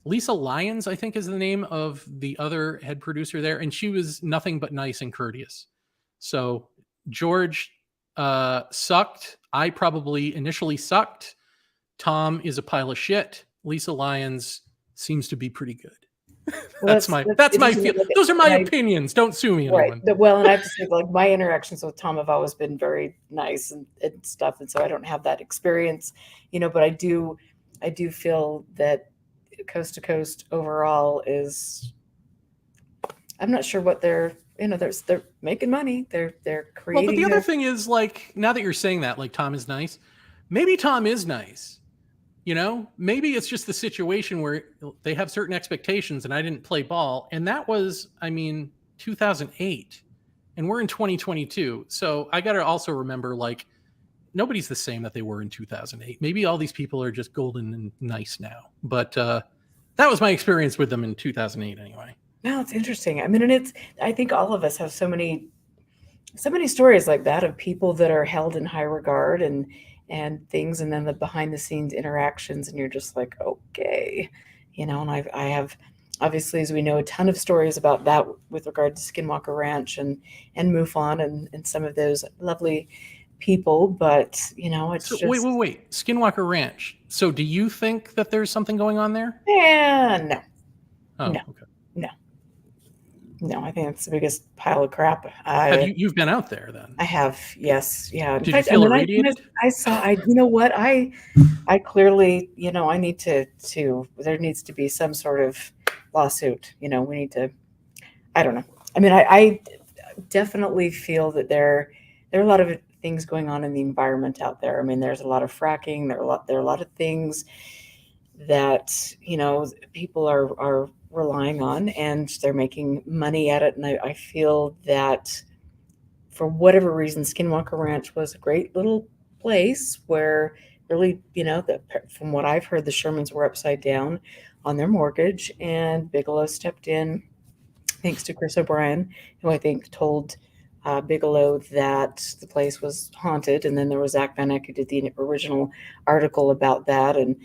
Lisa Lyons, I think, is the name of the other head producer there, and she was nothing but nice and courteous. So George sucked. I probably initially sucked. Tom is a pile of shit. Lisa Lyons seems to be pretty good. Well, that's my feel. Those are my opinions. Don't sue me, anyone. Right. Well, and I have to say, like, my interactions with Tom have always been very nice and stuff, and so I don't have that experience, but I do feel that Coast to Coast overall is, I'm not sure what they're making money. They're creating. Well, but the other thing is, like, now that you're saying that, like, Tom is nice. Maybe Tom is nice. Maybe it's just the situation where they have certain expectations and I didn't play ball. And that was, 2008, and we're in 2022. So I got to also remember, like, nobody's the same that they were in 2008. Maybe all these people are just golden and nice now. But that was my experience with them in 2008 anyway. No, it's interesting. And I think all of us have so many stories like that of people that are held in high regard and things, and then the behind the scenes interactions, and you're just like, okay, and I have obviously, as we know, a ton of stories about that with regard to Skinwalker Ranch and MUFON and some of those lovely people. But, it's So wait, just, wait, wait. Skinwalker Ranch. So do you think that there's something going on there? no, Oh, no, okay. no, no. I think it's the biggest pile of crap. Have you've been out there then? I have, yes, yeah. In Did you fact, feel when irradiated? I saw, you know what, I clearly, I need there needs to be some sort of lawsuit. We need to, I don't know. I mean, I definitely feel that there are a lot of things going on in the environment out there. I mean, there's a lot of fracking. There are a lot of things that people are relying on, and they're making money at it. And I feel that for whatever reason, Skinwalker Ranch was a great little place where really, from what I've heard, the Shermans were upside down on their mortgage, and Bigelow stepped in thanks to Chris O'Brien, who I think told Bigelow that the place was haunted. And then there was Zach Van Eyck, who did the original article about that, and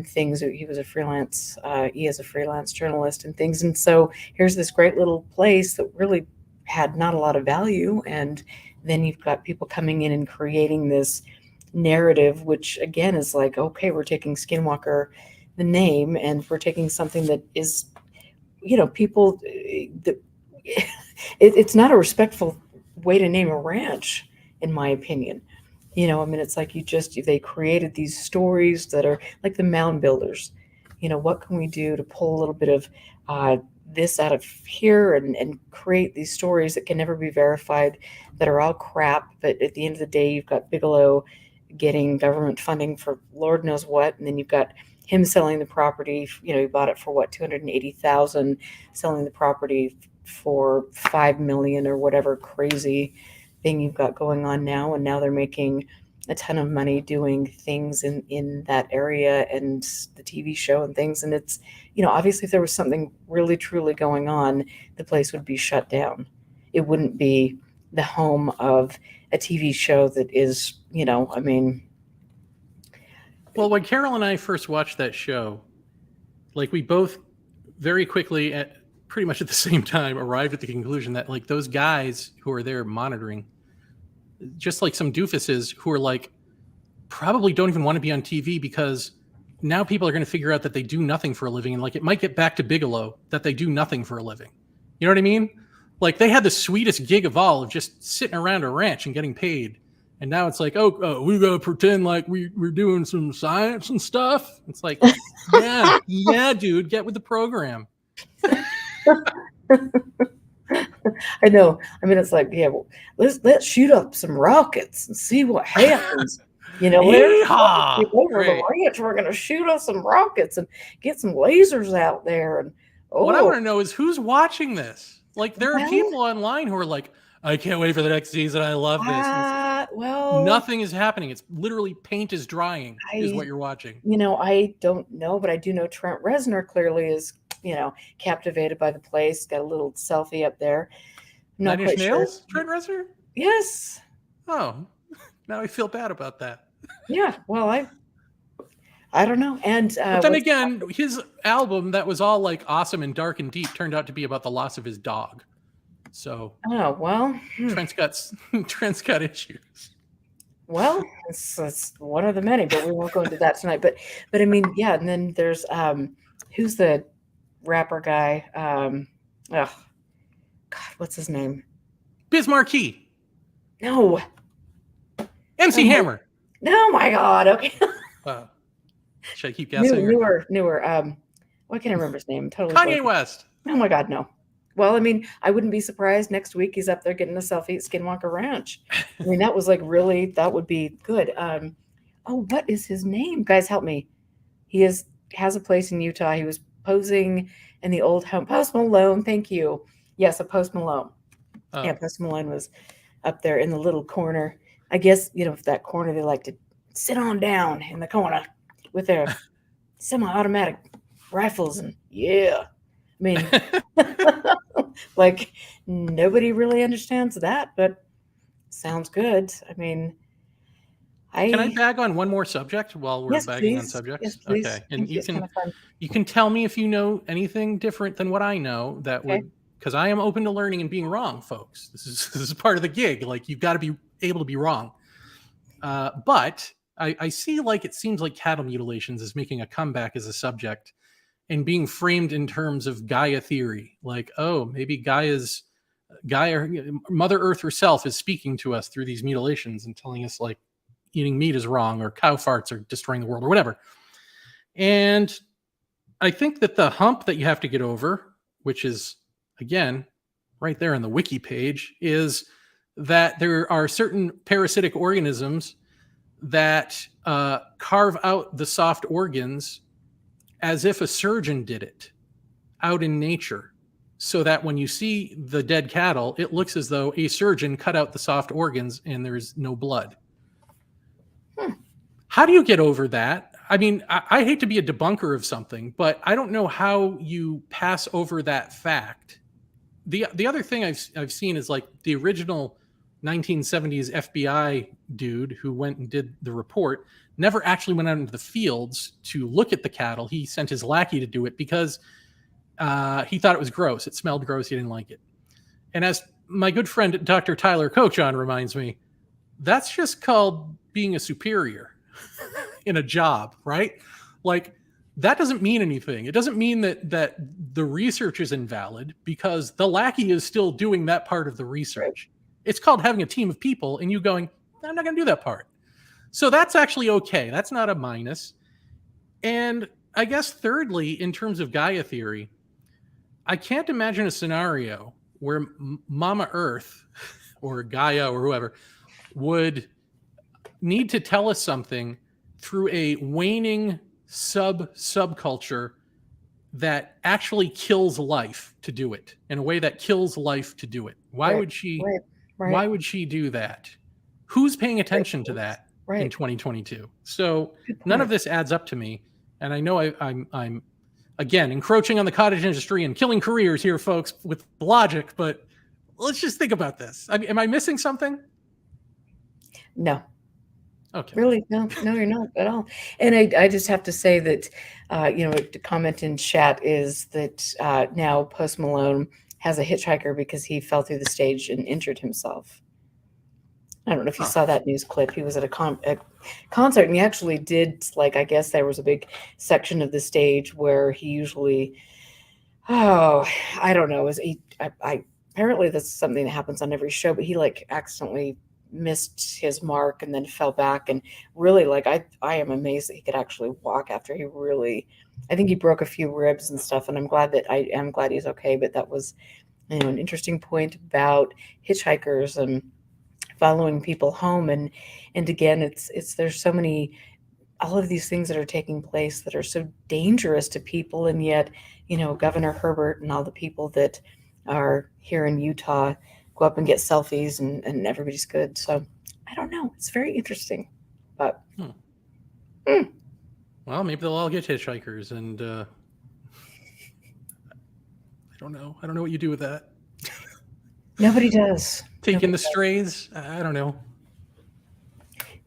things. He was a freelance, he is a freelance journalist and things. And so here's this great little place that really had not a lot of value. And then you've got people coming in and creating this narrative, which again is like, okay, we're taking Skinwalker, the name, and we're taking something that is, people, it's not a respectful way to name a ranch, in my opinion. I mean, it's like they created these stories that are like the mound builders. What can we do to pull a little bit of this out of here and create these stories that can never be verified, that are all crap. But at the end of the day, you've got Bigelow getting government funding for Lord knows what, and then you've got him selling the property. He bought it for what, 280,000, selling the property for 5 million or whatever crazy thing you've got going on now. And now they're making a ton of money doing things in that area and the TV show and things. And it's, obviously if there was something really truly going on, the place would be shut down. It wouldn't be the home of a TV show that is, I mean. Well, when Carol and I first watched that show, like we both very quickly at pretty much at the same time arrived at the conclusion that like those guys who are there monitoring, just like some doofuses who are like probably don't even want to be on TV, because now people are going to figure out that they do nothing for a living, and like it might get back to Bigelow that they do nothing for a living. You know what I mean? Like they had the sweetest gig of all of just sitting around a ranch and getting paid. And now it's like, oh, we gotta pretend like we're doing some science and stuff. It's like, yeah, dude, get with the program. I know. I mean, it's like, yeah, well, let's shoot up some rockets and see what happens. Let's over the ranch. We're gonna shoot up some rockets and get some lasers out there. And what I want to know is who's watching this. Like, there are people online who are like, I can't wait for the next season. I love this. Nothing is happening. It's literally paint is drying is what you're watching. I don't know, but I do know Trent Reznor clearly is, captivated by the place. Got a little selfie up there. Nine Inch Nails? Trent Reznor? Yes. Oh, now I feel bad about that. Yeah. Well, I don't know. And but then again, his album that was all like awesome and dark and deep turned out to be about the loss of his dog. So Trent's got issues. Well, it's one of the many, but we won't go into that tonight. But I mean, yeah. And then there's who's the rapper guy? God, what's his name? Biz Markie. No. MC Hammer. No, my God. Okay. Should I keep guessing? Newer. Why can't I remember his name? Totally. Kanye West. Oh my God, no. Well, I mean, I wouldn't be surprised next week he's up there getting a selfie at Skinwalker Ranch. I mean, that was like really, that would be good. What is his name? Guys, help me. He has a place in Utah. He was posing in the old home. Post Malone, thank you. Yes, a Post Malone. Yeah, Post Malone was up there in the little corner. I guess, that corner they like to sit on down in the corner with their semi-automatic rifles. And yeah, I mean, like nobody really understands that, but sounds good. I mean, Can I bag on one more subject while we're Yes, bagging on please. Yes, subjects? please. Okay. And Thank you. It's kind of fun. you can tell me if you know anything different than what I know that Okay. would, because I am open to learning and being wrong, folks. This is part of the gig. Like, you've got to be able to be wrong. But I see, like, it seems like cattle mutilations is making a comeback as a subject and being framed in terms of Gaia theory. Like, oh, maybe Gaia, Mother Earth herself is speaking to us through these mutilations and telling us, like, eating meat is wrong, or cow farts are destroying the world, or whatever. And I think that the hump that you have to get over, which is, again, right there on the wiki page, is that there are certain parasitic organisms that carve out the soft organs as if a surgeon did it out in nature, so that when you see the dead cattle, it looks as though a surgeon cut out the soft organs and there's no blood. How do you get over that? I mean, I hate to be a debunker of something, but I don't know how you pass over that fact. The other thing I've seen is, like, the original 1970s FBI dude who went and did the report never actually went out into the fields to look at the cattle. He sent his lackey to do it because he thought it was gross. It smelled gross. He didn't like it. And as my good friend Dr. Tyler Cochon reminds me, that's just called being a superior in a job, right? Like, that doesn't mean anything. It doesn't mean that the research is invalid, because the lackey is still doing that part of the research. It's called having a team of people and you going, I'm not going to do that part. So that's actually okay. That's not a minus. And I guess thirdly, in terms of Gaia theory, I can't imagine a scenario where Mama Earth or Gaia or whoever would need to tell us something through a waning subculture that actually kills life to do it, in a way that kills life to do it. Why would she why would she do that? Who's paying attention to that in 2022? So none of this adds up to me. And I know I'm again encroaching on the cottage industry and killing careers here, folks, with logic, but let's just think about this. I mean, am I missing something? No. Okay. Really? No, you're not at all. And I just have to say that, the comment in chat is that now Post Malone has a hitchhiker because he fell through the stage and injured himself. I don't know if you saw that news clip. He was at a concert, and he actually did, like, I guess there was a big section of the stage where he usually, I don't know, apparently that's something that happens on every show, but he, like, accidentally missed his mark and then fell back, and really, like, I am amazed that he could actually walk after I think he broke a few ribs and stuff, and I am glad he's okay. But that was, an interesting point about hitchhikers and following people home, and again, it's there's so many, all of these things that are taking place that are so dangerous to people, and yet, Governor Herbert and all the people that are here in Utah go up and get selfies, and everybody's good. So I don't know. It's very interesting. But well, maybe they'll all get hitchhikers, and I don't know. I don't know what you do with that. Nobody does. Taking the strays? I don't know.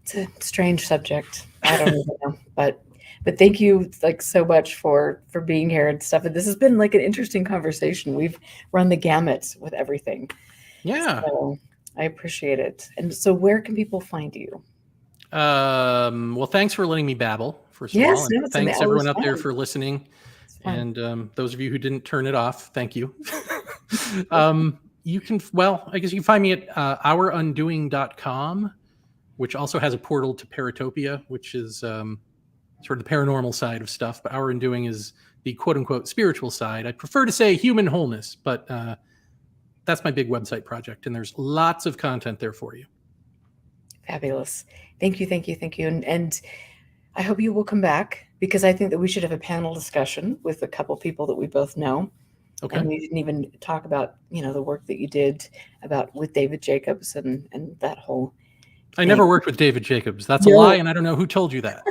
It's a strange subject. I don't even know. But thank you, like, so much for being here and stuff. And this has been, like, an interesting conversation. We've run the gamut with everything. Yeah. So I appreciate it. And so where can people find you? Well, thanks for letting me babble, first of all. And thanks everyone out there for listening. And those of you who didn't turn it off, thank you. You can, I guess you can find me at ourundoing.com, which also has a portal to Paratopia, which is sort of the paranormal side of stuff. But Our Undoing is the quote unquote spiritual side. I prefer to say human wholeness, but that's my big website project, and there's lots of content there for you. Fabulous. Thank you. And I hope you will come back, because I think that we should have a panel discussion with a couple people that we both know. Okay. And we didn't even talk about, the work that you did with David Jacobs and that whole thing. I never worked with David Jacobs. That's a lie, and I don't know who told you that.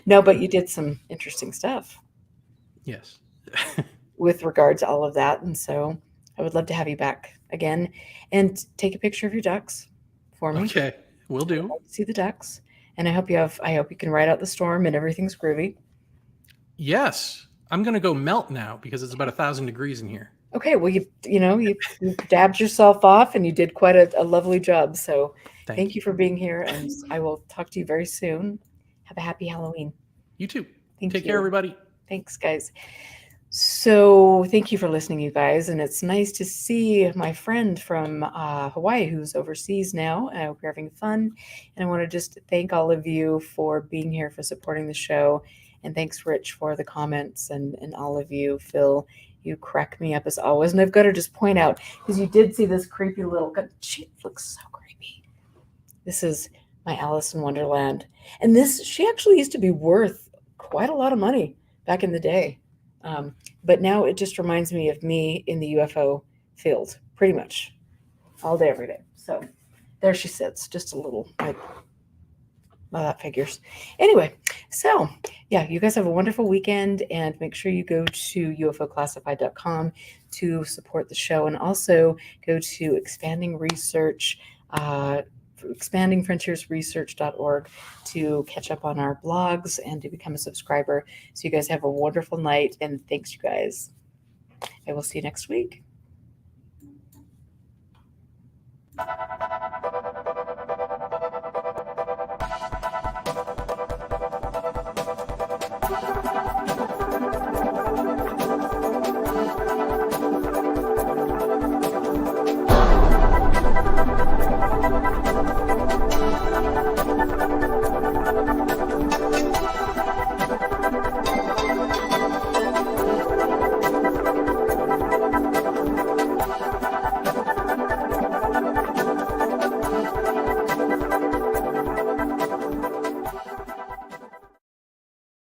No, but you did some interesting stuff. Yes. With regard to all of that. And so I would love to have you back again and take a picture of your ducks for me. Okay, will do. I'd like to see the ducks. And I hope you can ride out the storm and everything's groovy. Yes, I'm gonna go melt now because it's about 1,000 degrees in here. Okay, well, you dabbed yourself off and you did quite a lovely job. So Thank thank you. you for being here, and I will talk to you very soon. Have a happy Halloween. You too. Thank Take you. care, everybody. Thanks, guys. So thank you for listening, you guys. And it's nice to see my friend from Hawaii who's overseas now. We're having fun. And I want to just thank all of you for being here, for supporting the show. And thanks, Rich, for the comments, and all of you. Phil, you crack me up as always. And I've got to just point out, because you did see this creepy little, she looks so creepy. This is my Alice in Wonderland. And she actually used to be worth quite a lot of money back in the day. But now it just reminds me of me in the UFO field, pretty much all day, every day. So there she sits, just a little, like, well, that figures. Anyway, so yeah, you guys have a wonderful weekend, and make sure you go to ufoclassified.com to support the show, and also go to expanding research, expandingfrontiersresearch.org to catch up on our blogs and to become a subscriber. So you guys have a wonderful night, and thanks, you guys. I will see you next week.